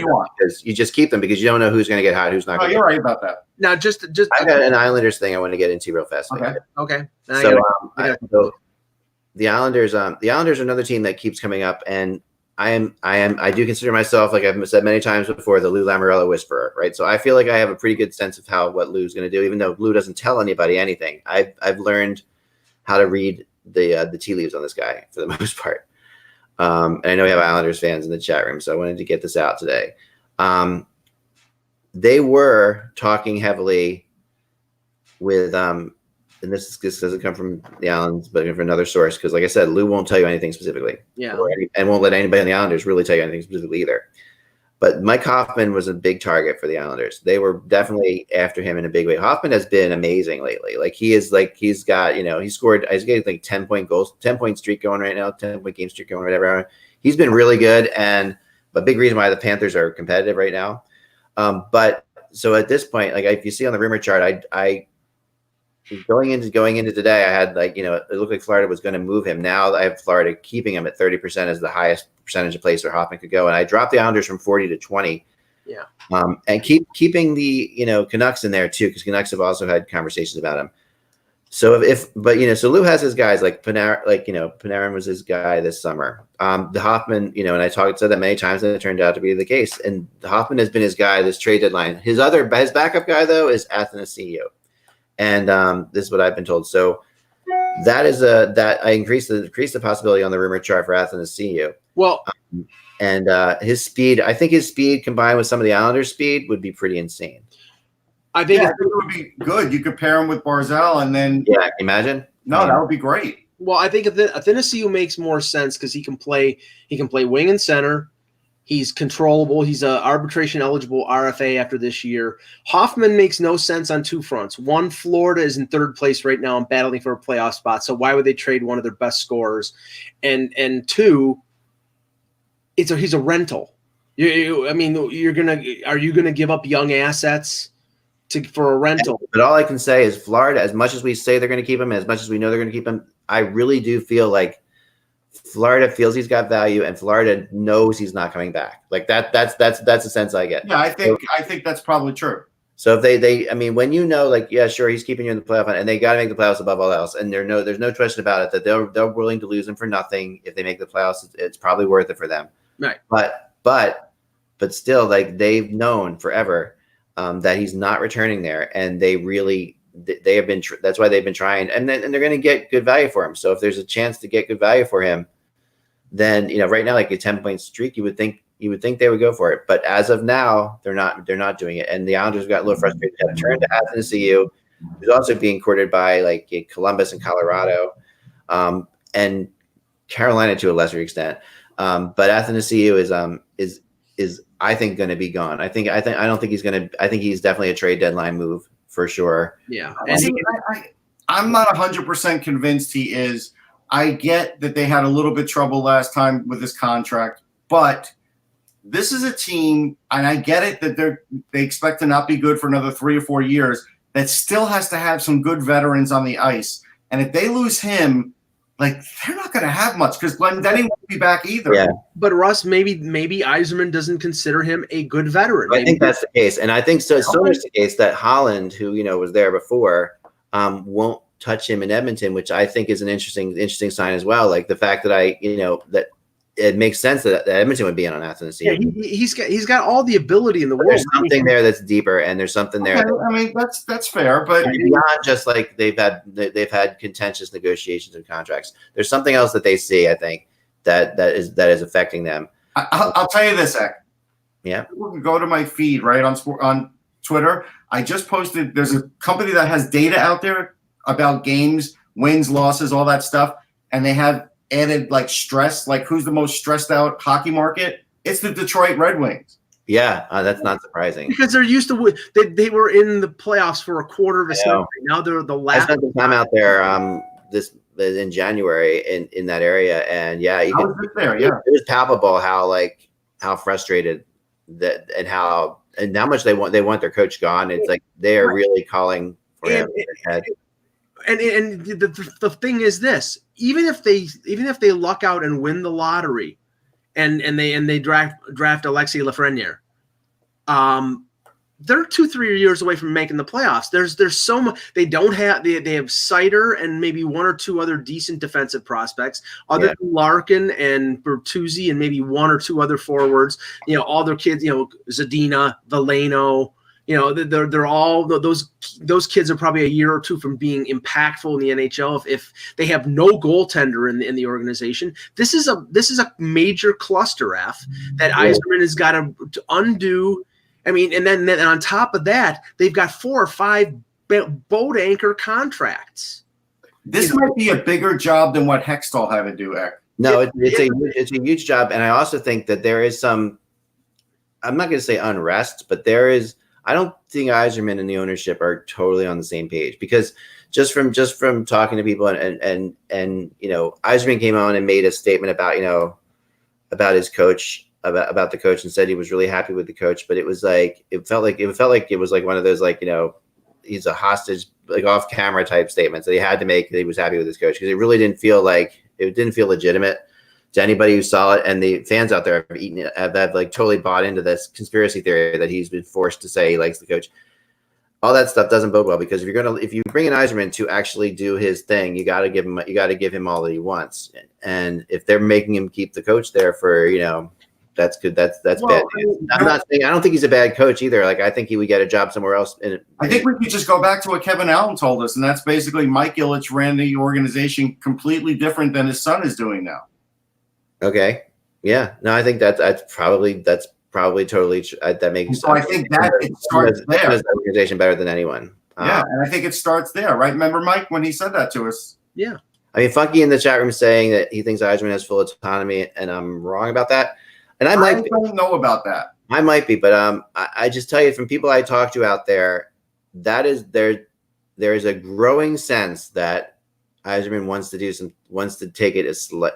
want, because you just keep them because you don't know who's going to get hot, who's not. You're right about that. Now, just I got an Islanders thing I want to get into real fast. Okay. So the Islanders are another team that keeps coming up, and I do consider myself, like I've said many times before, the Lou Lamoriello whisperer, right? So I feel like I have a pretty good sense of what Lou's going to do, even though Lou doesn't tell anybody anything. I've learned how to read the tea leaves on this guy for the most part. And I know we have Islanders fans in the chat room, so I wanted to get this out today. They were talking heavily with, and this doesn't come from the Islanders, but from another source, because like I said, Lou won't tell you anything specifically. Yeah. And won't let anybody on the Islanders really tell you anything specifically either. But Mike Hoffman was a big target for the Islanders. They were definitely after him in a big way. Hoffman has been amazing lately. He's got, he scored, he's getting like 10-point goals, 10-point streak going right now, 10-point game streak going, whatever. He's been really good. And a big reason why the Panthers are competitive right now. But so at this point, like if you see on the rumor chart, I going into today, I had it looked like Florida was going to move him. Now I have Florida keeping him at 30% as the highest percentage of place where Hoffman could go. And I dropped the Islanders from 40 to 20. Yeah. And keeping the, Canucks in there too, because Canucks have also had conversations about him. So so Lou has his guys like Panarin was his guy this summer. The Hoffman, and I said that many times, and it turned out to be the case. And the Hoffman has been his guy this trade deadline. His backup guy though is Athanasiou. And this is what I've been told. So that is that I increased the possibility on the rumor chart for Athanasiou. Well, and his speed, I think his speed combined with some of the Islanders' speed would be pretty insane. I think it would be good. You could pair him with Barzal, and then imagine. No, that would be great. Well, I think Athanasiou makes more sense because he can play wing and center. He's controllable. He's a arbitration eligible RFA after this year. Hoffman makes no sense on 2 fronts. One, Florida is in 3rd place right now and battling for a playoff spot. So why would they trade one of their best scorers? And 2, he's a rental. Are you gonna give up young assets for a rental? But all I can say is Florida, as much as we say they're going to keep him, as much as we know they're going to keep him, I really do feel like Florida feels he's got value, and Florida knows he's not coming back. Like that's the sense I get. Yeah, I think that's probably true. So if when sure, he's keeping you in the playoff, and they got to make the playoffs above all else, and there's no question about it that they're willing to lose him for nothing if they make the playoffs. It's probably worth it for them. Right. But still, they've known forever that he's not returning there, and they have been. That's why they've been trying, and they're going to get good value for him. So if there's a chance to get good value for him, then right now, like a 10-point streak, you would think they would go for it. But as of now, they're not doing it, and the Islanders got a little frustrated. They have turned to Athanasiou, who's also being courted by Columbus and Colorado, and Carolina to a lesser extent. But Athanasiou is I think going to be gone. I don't think he's going to. I think he's definitely a trade deadline move for sure. Yeah. I'm not 100% convinced he is. I get that they had a little bit trouble last time with his contract, but this is a team, and I get it that they expect to not be good for another 3 or 4 years, that still has to have some good veterans on the ice. And if they lose him, they're not going to have much because Glendening won't be back either. Yeah. But Russ, maybe Yzerman doesn't consider him a good veteran. I think that's the case, and I think so much the case that Holland, who was there before, won't touch him in Edmonton, which I think is an interesting sign as well. Like the fact that that it makes sense that Edmonton would be in on Athanasiou. Yeah, he's got all the ability in the world. There's something there that's deeper, and there's something there. That's fair, but beyond just they've had contentious negotiations and contracts. There's something else that they see. I think that is affecting them. I'll tell you this, Ek. Yeah. Go to my feed right on Twitter. I just posted. There's a company that has data out there about games, wins, losses, all that stuff, and they have added like stress. Like who's the most stressed out hockey market? It's the Detroit Red Wings. Yeah, that's not surprising because they're used to they were in the playoffs for a quarter of a century. Now they're the last. I spent some time out there this in January in that area, and yeah, you could, it was palpable how frustrated that and how much they want their coach gone. It's like they are really calling for him. And the thing is this: even if they luck out and win the lottery, and they draft Alexis Lafreniere, they're 2-3 years away from making the playoffs. There's so much they don't have. They have Sider and maybe one or two other decent defensive prospects, other than Larkin and Bertuzzi and maybe one or two other forwards. All their kids. Zadina, Veleno. They're all those kids are probably a year or two from being impactful in the NHL if they have no goaltender in the organization. This is a major cluster F that Yzerman has got to undo. I mean, and then on top of that, they've got 4 or 5 boat anchor contracts. This might be a bigger job than what Hextall had to do, Ek. No, it's a huge job, and I also think that there is some. I'm not going to say unrest, but there is. I don't think Yzerman and the ownership are totally on the same page because just from talking to people and Yzerman came on and made a statement about his coach. About the coach and said he was really happy with the coach, but it was like it felt like it was like one of those he's a hostage off camera type statements that he had to make that he was happy with his coach because it really didn't feel legitimate to anybody who saw it, and the fans out there have totally bought into this conspiracy theory that he's been forced to say he likes the coach. All that stuff doesn't bode well because if you bring in Yzerman to actually do his thing, you got to give him all that he wants, and if they're making him keep the coach there for that's good. That's bad. I'm not saying I don't think he's a bad coach either. I think he would get a job somewhere else. I think we could just go back to what Kevin Allen told us, and that's basically Mike Ilitch ran the organization completely different than his son is doing now. Okay. Yeah. No, I think that's probably totally that makes sense. So I think that it starts there. The organization better than anyone. Yeah, and I think it starts there, right? Remember Mike when he said that to us? Yeah. I mean, Funky in the chat room is saying that he thinks Yzerman has full autonomy, and I'm wrong about that. And I don't know about that. I might be, but I just tell you from people I talk to out there, that is there is a growing sense that Yzerman wants to take it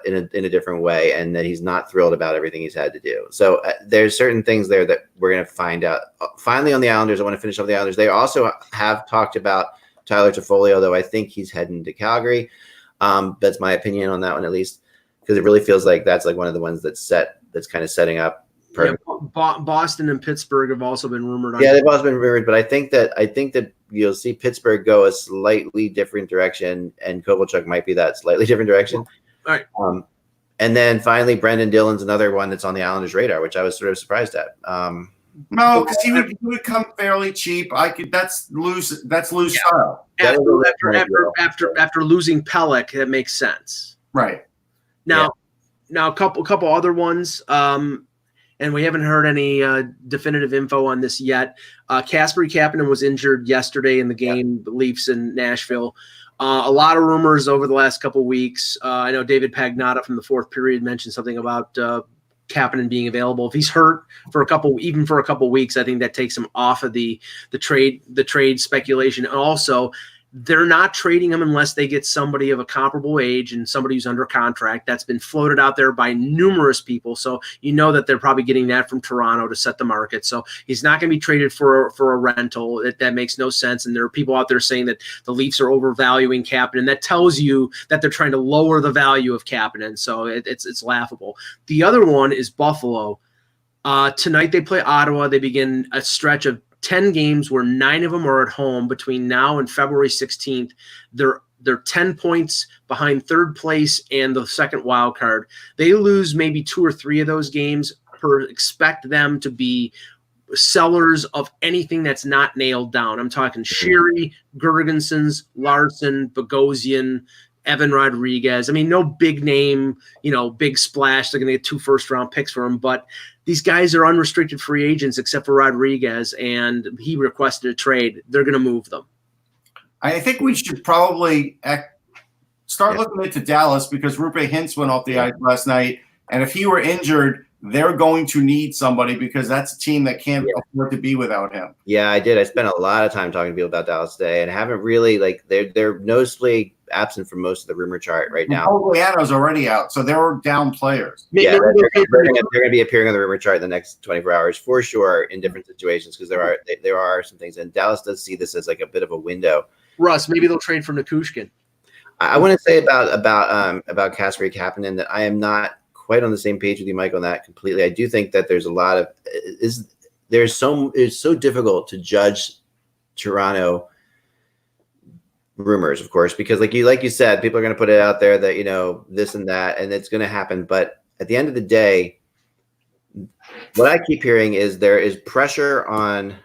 in a different way, and that he's not thrilled about everything he's had to do. So there's certain things there that we're going to find out. Finally, on the Islanders, I want to finish off the Islanders. They also have talked about Tyler Toffoli, though I think he's heading to Calgary. That's my opinion on that one, at least, because it really feels like that's one of the ones that's kind of setting up. Yeah, Boston and Pittsburgh have also been rumored. Yeah, they've also been rumored, but I think that you'll see Pittsburgh go a slightly different direction, and Kovalchuk might be that slightly different direction. All right. And then finally, Brendan Dillon's another one that's on the Islanders' radar, which I was sort of surprised at. No, because he would come fairly cheap. That's loose style. After losing Pelech, that makes sense. Right. Now a couple other ones. And we haven't heard any definitive info on this yet. Kasperi Kapanen was injured yesterday in the game, Leafs in Nashville. A lot of rumors over the last couple of weeks. I know David Pagnotta from the fourth period mentioned something about Kapanen being available. If he's hurt for a couple weeks, I think that takes him off of the trade speculation. And also, they're not trading him unless they get somebody of a comparable age and somebody who's under contract. That's been floated out there by numerous people. So that they're probably getting that from Toronto to set the market. So he's not going to be traded for a rental. That makes no sense. And there are people out there saying that the Leafs are overvaluing Kapanen. That tells you that they're trying to lower the value of Kapanen. So it's laughable. The other one is Buffalo. Tonight they play Ottawa. They begin a stretch of 10 games where 9 of them are at home between now and February 16th. They're 10 points behind third place and the second wild card. They lose maybe 2 or 3 of those games. Expect them to be sellers of anything that's not nailed down. I'm talking Sherry, Gergensons, Larson, Bogosian, Evan Rodriguez. I mean, no big name, big splash. They're going to get 2 first-round picks for him, but these guys are unrestricted free agents except for Rodriguez, and he requested a trade. They're going to move them. I think we should probably start looking into Dallas because Rupe Hintz went off the ice last night. And if he were injured, they're going to need somebody because that's a team that can't afford to be without him. Yeah, I did. I spent a lot of time talking to people about Dallas today and haven't really they're noticeably absent from most of the rumor chart right now. Cogliano's already out, so they're down players. Yeah, they're going to be appearing on the rumor chart in the next 24 hours for sure in different situations because there are some things, and Dallas does see this as like a bit of a window. Russ, maybe they'll trade for Nikushkin. I want to say about Kasperi Kapanen that I am not quite on the same page with you, Mike, on that completely. I do think that there's a lot of it's so difficult to judge Toronto rumors, of course, because like you said, people are going to put it out there that this and that, and it's going to happen. But at the end of the day, what I keep hearing is there is pressure on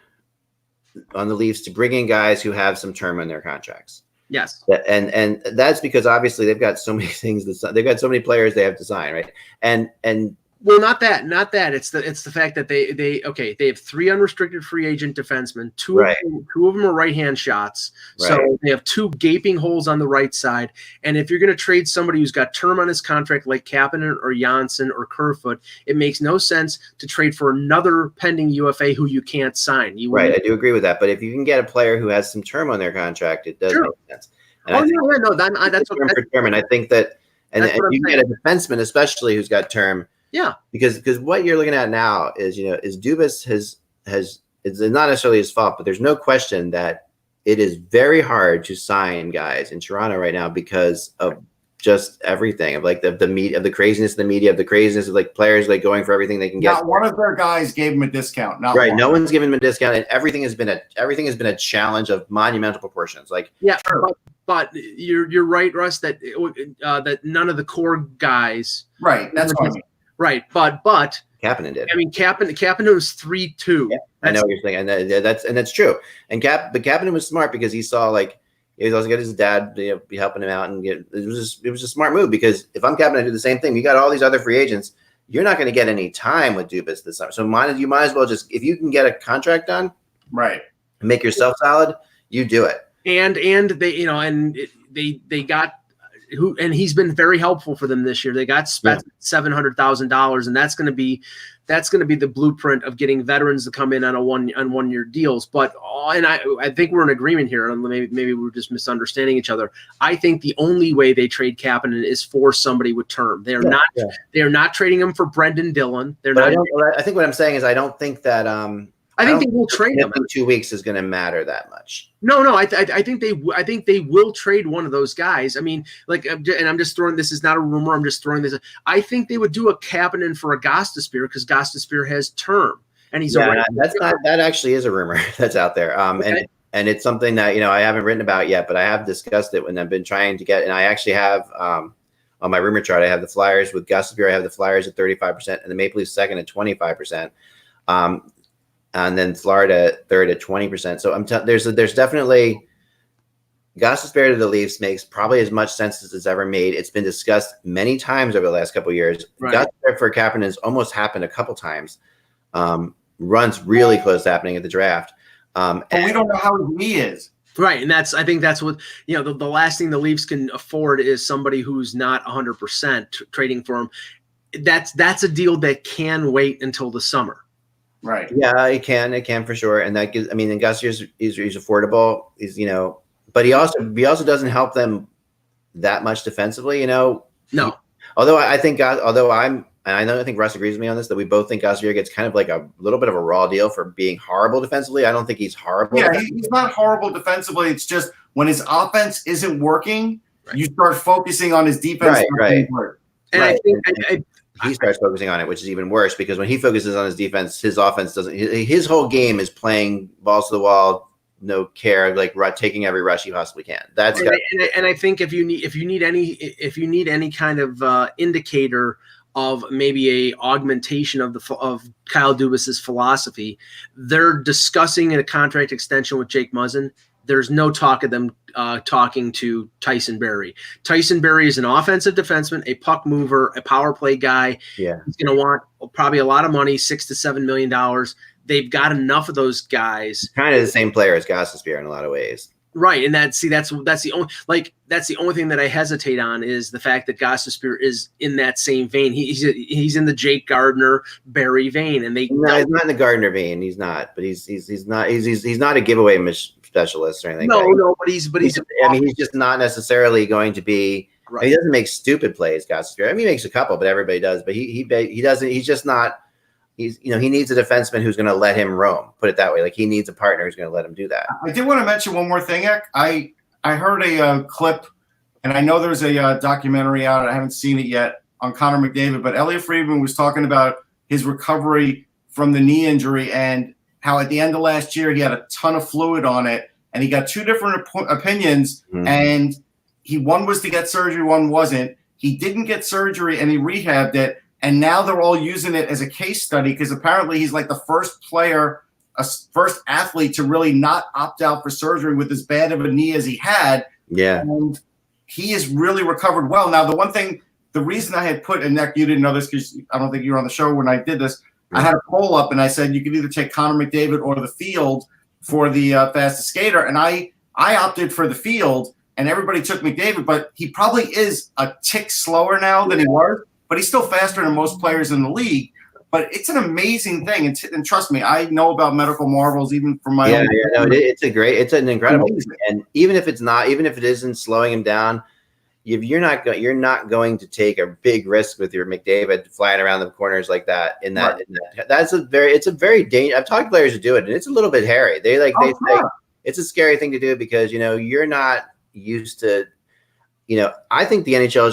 the Leafs to bring in guys who have some term on their contracts. Yes. And that's because obviously they've got so many things they've got so many players they have to sign, right? And well, not that. It's the fact that they have 3 unrestricted free agent defensemen. Two of them are right-hand shots. Right. So they have 2 gaping holes on the right side. And if you're going to trade somebody who's got term on his contract like Kapanen or Janssen or Kerfoot, it makes no sense to trade for another pending UFA who you can't sign. Right, I do agree with that. But if you can get a player who has some term on their contract, it does make sense. And that's term. And I think that and you can get a defenseman especially who's got term. Yeah, because what you're looking at now is Dubas has it's not necessarily his fault, but there's no question that it is very hard to sign guys in Toronto right now because of just everything of the craziness of the media, of the craziness of players going for everything they can get. Not one of their guys gave him a discount. Not right, one. No one's given him a discount, and everything has been a challenge of monumental proportions. But you're right, Russ, that that none of the core guys. Right, that's what I mean. Right, but Kapanen did. I mean, Kapanen was 3-2. Yeah, I know what you're saying, and that's true. But Kapanen was smart because he saw he was also got his dad be helping him out, and it was a smart move because if I'm Kapanen, I do the same thing. You got all these other free agents. You're not going to get any time with Dubas this summer, so you might as well just if you can get a contract done, right, and make yourself solid, you do it. And they they got. And he's been very helpful for them this year. They got spent $700,000, and that's going to be the blueprint of getting veterans to come in on one year deals. But and I think we're in agreement here. And maybe we're just misunderstanding each other. I think the only way they trade Kapanen is for somebody with term. They are not trading him for Brendan Dillon. I think what I'm saying is I don't think that I think they will trade him in 2 weeks is going to matter that much. No, I think they will trade one of those guys. I mean, and I'm just throwing this is not a rumor. I'm just throwing this. I think they would do a Kapanen for a Gostisbehere because Gostisbehere has term, and he's that actually is a rumor that's out there. And it's something that I haven't written about yet, but I have discussed it when I've been trying to get. And I actually have on my rumor chart, I have the Flyers with Gostisbehere. I have the Flyers at 35% and the Maple Leafs second at 25%. And then Florida third at 20%. So there's definitely Gostisbehere to the Leafs makes probably as much sense as it's ever made. It's been discussed many times over the last couple of years. Right. Gostisbehere for Kapanen has almost happened a couple times. Runs really close to happening at the draft. And we don't know how he is. Right, and I think that's what the last thing the Leafs can afford is somebody who's not 100% trading for him. That's a deal that can wait until the summer. Right. Yeah, it can for sure, and that gives. I mean, and Gus is affordable. But he also doesn't help them that much defensively. No. I think Russ agrees with me on this that we both think Gostisbehere gets kind of like a little bit of a raw deal for being horrible defensively. I don't think he's horrible. Yeah, he's not horrible defensively. It's just when his offense isn't working, you start focusing on his defense. Right. And right. I think he starts focusing on it, which is even worse because when he focuses on his defense, his offense doesn't. His whole game is playing balls to the wall, no care, taking every rush you possibly can. And I think if you need any kind of indicator of maybe a augmentation of Kyle Dubas's philosophy, they're discussing a contract extension with Jake Muzzin. There's no talk of them talking to Tyson Barrie. Tyson Barrie is an offensive defenseman, a puck mover, a power play guy. Yeah, he's going to want probably a lot of money, $6 to $7 million. They've got enough of those guys. Kind of the same player as Gostisbehere in a lot of ways. Right, and that's the only thing that I hesitate on is the fact that Gostisbehere is in that same vein. He's in the Jake Gardner, Barry vein, and he's not in the Gardner vein. He's not, but he's not a giveaway specialist or anything. No, but he's. I mean, he's just not necessarily going to be. Right. He doesn't make stupid plays, Gostisbehere. I mean, he makes a couple, but everybody does. But he doesn't. He's just not. He needs a defenseman who's going to let him roam. Put it that way. Like he needs a partner who's going to let him do that. I did want to mention one more thing, Ek. I heard a clip, and I know there's a documentary out. I haven't seen it yet on Connor McDavid, but Elliot Friedman was talking about his recovery from the knee injury and how at the end of last year he had a ton of fluid on it, and he got two different opinions, and one was to get surgery, one wasn't. He didn't get surgery, and he rehabbed it. And now they're all using it as a case study because apparently he's like the first athlete to really not opt out for surgery with as bad of a knee as he had. Yeah. And he has really recovered well. Now, the reason I had put, and Nick, you didn't know this because I don't think you were on the show when I did this. I had a poll up and I said you could either take Connor McDavid or the field for the fastest skater. And I opted for the field and everybody took McDavid, but he probably is a tick slower now than he was. But he's still faster than most players in the league. But it's an amazing thing, and trust me, I know about medical marvels even from my own. Yeah, no, it's an incredible thing. And even if it isn't slowing him down, you're not going to take a big risk with your McDavid flying around the corners like that. It's a very dangerous. I've talked to players who do it, and it's a little bit hairy. They say it's a scary thing to do because you're not used to. I think the NHL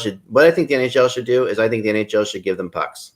should do is I think the NHL should give them pucks.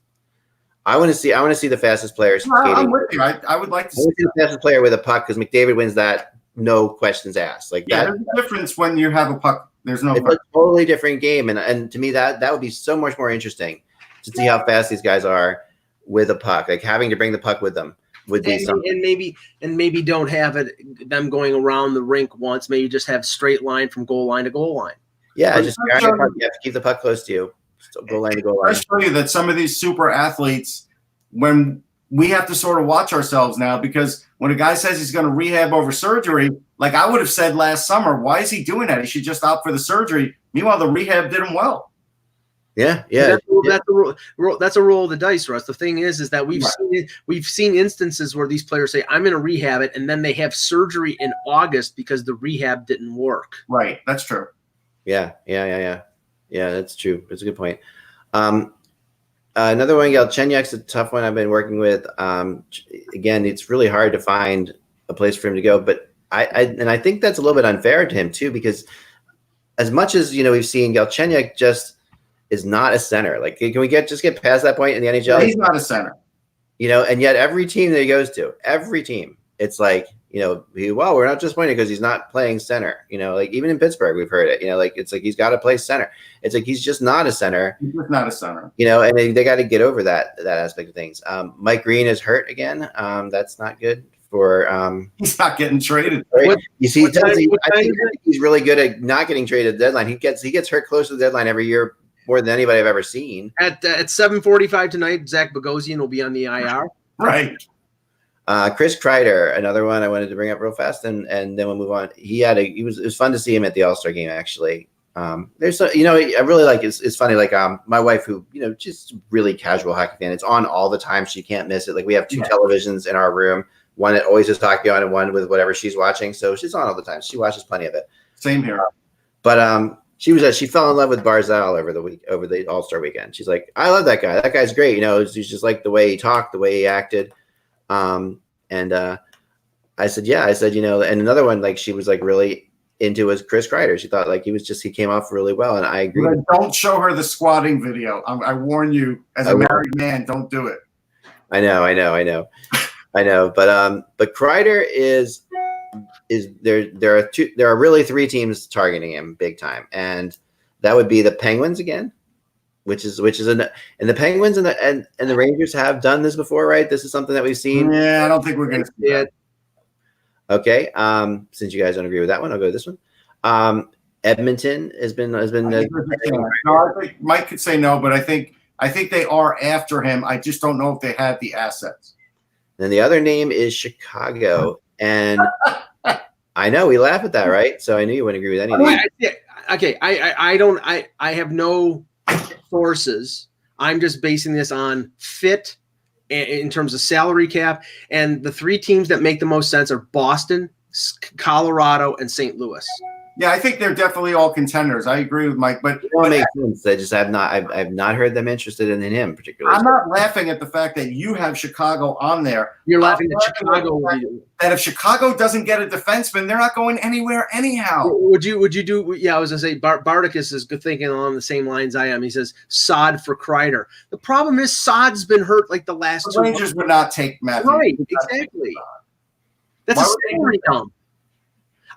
I want to see the fastest players skating. I'm with you. I would like to see the fastest player with a puck because McDavid wins that, no questions asked. Like that. There's a difference when you have a puck. It's a totally different game, and to me that would be so much more interesting to see how fast these guys are with a puck. Like having to bring the puck with them would be something. And maybe don't have them going around the rink once. Maybe just have straight line from goal line to goal line. Yeah, you have to keep the puck close to you. So goal line to goal line. I show you that some of these super athletes, when we have to sort of watch ourselves now, because when a guy says he's going to rehab over surgery, like I would have said last summer, why is he doing that? He should just opt for the surgery. Meanwhile, the rehab did him well. Yeah. That's a roll of the dice, Russ. The thing is that we've seen instances where these players say, I'm going to rehab it, and then they have surgery in August because the rehab didn't work. Right. That's true. Yeah, that's true. That's a good point. Another one, Galchenyuk's a tough one I've been working with. Again, it's really hard to find a place for him to go, but I think that's a little bit unfair to him too, because as much as we've seen Galchenyuk just is not a center. Like, can we get past that point in the NHL? He's not a center. And yet every team that he goes to, it's like, we're not disappointed because he's not playing center. Like even in Pittsburgh, we've heard it. It's like he's got to play center. It's like he's just not a center. He's just not a center. And they got to get over that aspect of things. Mike Green is hurt again. That's not good for. He's not getting traded. Right? I think he's really good at not getting traded at the deadline. He gets hurt close to the deadline every year more than anybody I've ever seen. At 7:45 tonight, Zach Bogosian will be on the IR. Right. Chris Kreider, another one I wanted to bring up real fast, and then we'll move on. It was fun to see him at the All-Star game, actually. I really like it's funny, like my wife, who just really casual hockey fan, it's on all the time. She can't miss it. Like we have two televisions in our room, one that always has hockey on and one with whatever she's watching, so she's on all the time. She watches plenty of it. Same here. But she fell in love with Barzal over the All-Star weekend. She's like, I love that guy. That guy's great. He's just like the way he talked, the way he acted. And I said, and another one, like she was like really into was Chris Kreider. She thought like he came off really well. And I agree. Don't show her the squatting video. I warn you as a married man, don't do it. I know. But Kreider is there are really three teams targeting him big time. And that would be the Penguins again. Which is and the Penguins and the Rangers have done this before, right? This is something that we've seen. Yeah, I don't think we're going to see it. Okay. Since you guys don't agree with that one, I'll go with this one. Edmonton has been. I think Mike could say no, but I think they are after him. I just don't know if they have the assets. Then the other name is Chicago, and I know we laugh at that, right? So I knew you wouldn't agree with any of these. I have no sources. I'm just basing this on fit in terms of salary cap, and the three teams that make the most sense are Boston, Colorado, and St. Louis. Yeah, I think they're definitely all contenders. I agree with Mike, but it don't make sense. I just have not. I've not heard them interested in him particularly. I'm not laughing at the fact that you have Chicago on there. You're laughing at Chicago. That if Chicago doesn't get a defenseman, they're not going anywhere anyhow. Would you do? Yeah, I was gonna say Bardicus is good thinking along the same lines I am. He says Sod for Kreider. The problem is Sod's been hurt like the last the 2 Rangers months. would not take Matthews. Right, exactly. That's a salary dump.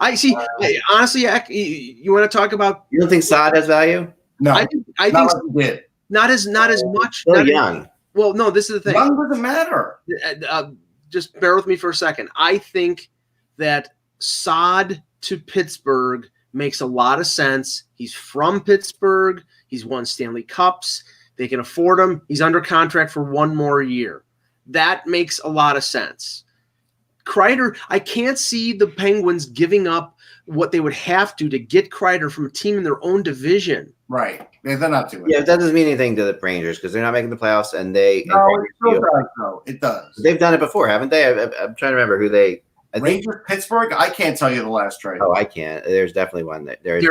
I see. Honestly, you want to talk about? You don't think Saad has value? No, I think like not as much. Still young. Well, no. This is the thing. Young doesn't matter. Just bear with me for a second. I think that Saad to Pittsburgh makes a lot of sense. He's from Pittsburgh. He's won Stanley Cups. They can afford him. He's under contract for 1 more year. That makes a lot of sense. Kreider, I can't see the Penguins giving up what they would have to get Kreider from a team in their own division. Right. They're not doing it. Yeah, that doesn't mean anything to the Rangers because they're not making the playoffs, and they. No, it still does, though. It does. They've done it before, haven't they? I'm trying to remember who they. Rangers, Pittsburgh. I can't tell you the last trade. Oh, I can't. There's definitely one that there's.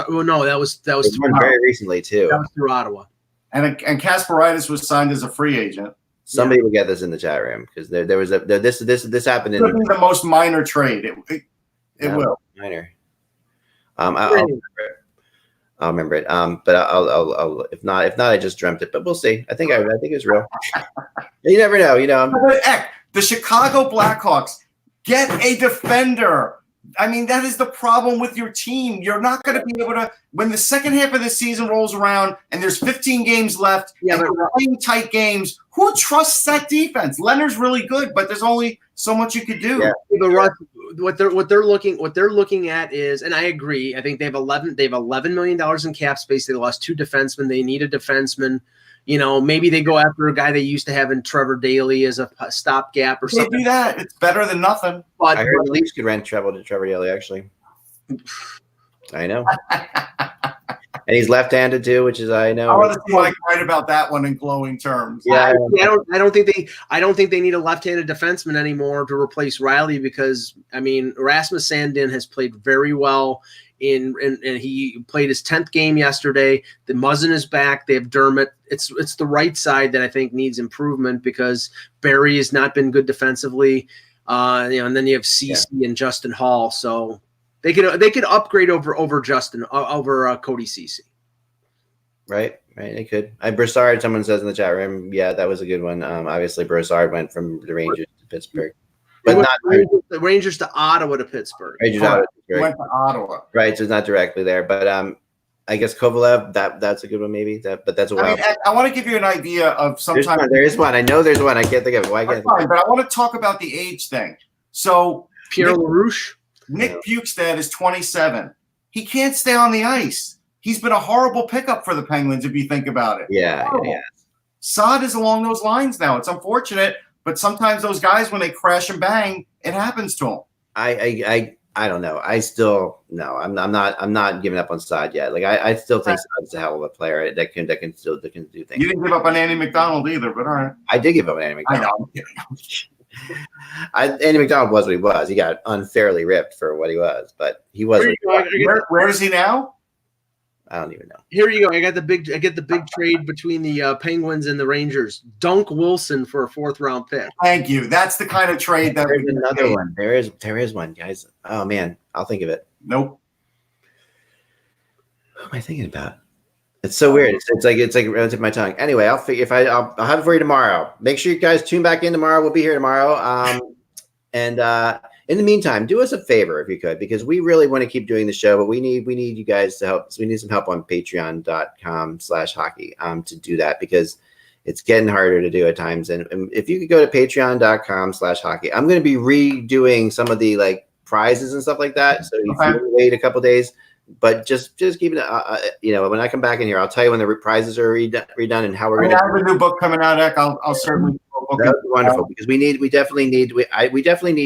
Oh no, that was one very recently too. That was through Ottawa. And Kasparaitis was signed as a free agent. Somebody will get this in the chat room because there was this happened in the most minor trade. It will. Minor. I'll remember it. But I'll if not I just dreamt it. But we'll see. I think it's real. You never know. The Chicago Blackhawks get a defender. I mean, that is the problem with your team. You're not going to be able to, when the second half of the season rolls around and there's 15 games left, and they're playing tight games, who trusts that defense? Leonard's really good, but there's only so much you could do. Yeah. What they're looking at is, and I agree, I think they have $11 million in cap space. They lost 2 defensemen. They need a defenseman. Maybe they go after a guy they used to have in Trevor Daley as a stopgap or something. They do that. It's better than nothing. But I heard the Leafs could rent Trevor Daley, actually. I know. And he's left-handed too, which is I know. I want to see Mike write about that one in glowing terms. Yeah, I don't think they need a left-handed defenseman anymore to replace Riley because Rasmus Sandin has played very well and he played his 10th game yesterday. The Muzzin is back. They have Dermott. It's the right side that I think needs improvement because Barry has not been good defensively. And then you have CeCe and Justin Hall. So they could upgrade over Cody CeCe. Right. They could. Broussard, someone says in the chat room, yeah, that was a good one. Obviously Broussard went from the Rangers to Pittsburgh. But not the Rangers to Ottawa to Pittsburgh. Rangers out of Pittsburgh. Went to Ottawa. Right, so it's not directly there. But I guess Kovalev, that's a good one maybe. But that's a while. I want to give you an idea of sometimes there is one. I know there's one. I can't think of it. Why can't but I want to talk about the age thing. So Pierre LaRouche. Nick Bukestad is 27. He can't stay on the ice. He's been a horrible pickup for the Penguins if you think about it. Yeah. Saad is along those lines now. It's unfortunate, but sometimes those guys, when they crash and bang, it happens to them. I don't know. I still no. I'm not giving up on Saad yet. Like I still think Saad's a hell of a player that can do things. You didn't give up on Andy McDonald either, but all right. I did give up on Andy McDonald. I know. Andy McDonald was what he was. He got unfairly ripped for what he was, but he was. Where is he now? I don't even know. Here you go. I get the big trade between the Penguins and the Rangers. Dunk Wilson for a 4th-round pick. Thank you. That's the kind of trade that there's another one. There is one, guys. Oh man, I'll think of it. Nope. What am I thinking about? It's so weird. It's like right on the tip of my tongue. Anyway, I'll figure I'll have it for you tomorrow. Make sure you guys tune back in tomorrow. We'll be here tomorrow. And in the meantime, do us a favor if you could, because we really want to keep doing the show, but we need you guys to help. So we need some help on patreon.com/hockey to do that, because it's getting harder to do at times. And if you could go to patreon.com/hockey, I'm going to be redoing some of the prizes and stuff like that. So if you wait a couple days, but just keep it. When I come back in here, I'll tell you when the prizes are redone and how we're going to. I have a new book coming out, Eck. I'll certainly. That would be wonderful, because we definitely need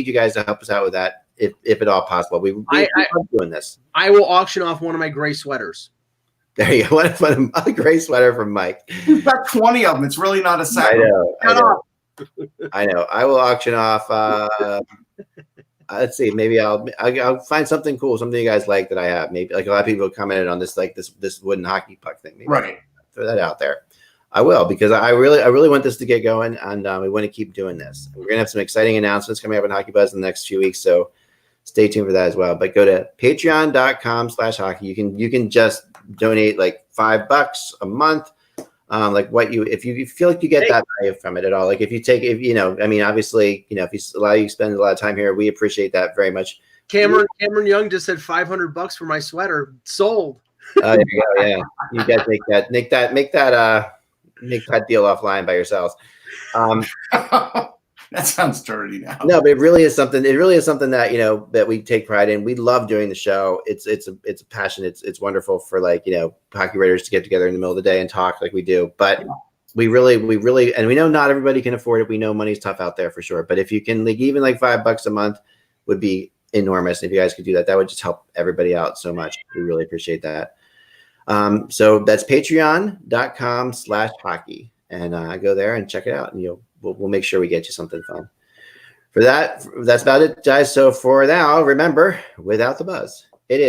you guys to help us out with that. if at all possible. We love doing this. I will auction off one of my gray sweaters. There you go. A gray sweater from Mike. He's got 20 of them. It's really not a sacrifice. I know. I will auction off. Let's see. Maybe I'll find something cool, something you guys like that I have. Maybe like a lot of people commented on this, like this wooden hockey puck thing. Maybe right. Throw that out there. I will, because I really want this to get going, and we want to keep doing this. We're gonna have some exciting announcements coming up on Hockey Buzz in the next few weeks, so stay tuned for that as well. But go to patreon.com/hockey. You can just donate like $5 a month. Like if you feel like you get that value from it at all, like if obviously, if you allow you spend a lot of time here, we appreciate that very much. Cameron Young just said $500 for my sweater. Sold. There you go. Yeah, you guys make that deal offline by yourselves. That sounds dirty now. No, but it really is something. It really is something that that we take pride in. We love doing the show. It's a passion. It's wonderful for hockey writers to get together in the middle of the day and talk like we do. But we really, and we know not everybody can afford it. We know money's tough out there for sure. But if you can, even $5 a month would be enormous. If you guys could do that, that would just help everybody out so much. We really appreciate that. So that's patreon.com/hockey, and go there and check it out, and we'll make sure we get you something fun. For that, that's about it, guys. So for now, remember, without the buzz, it is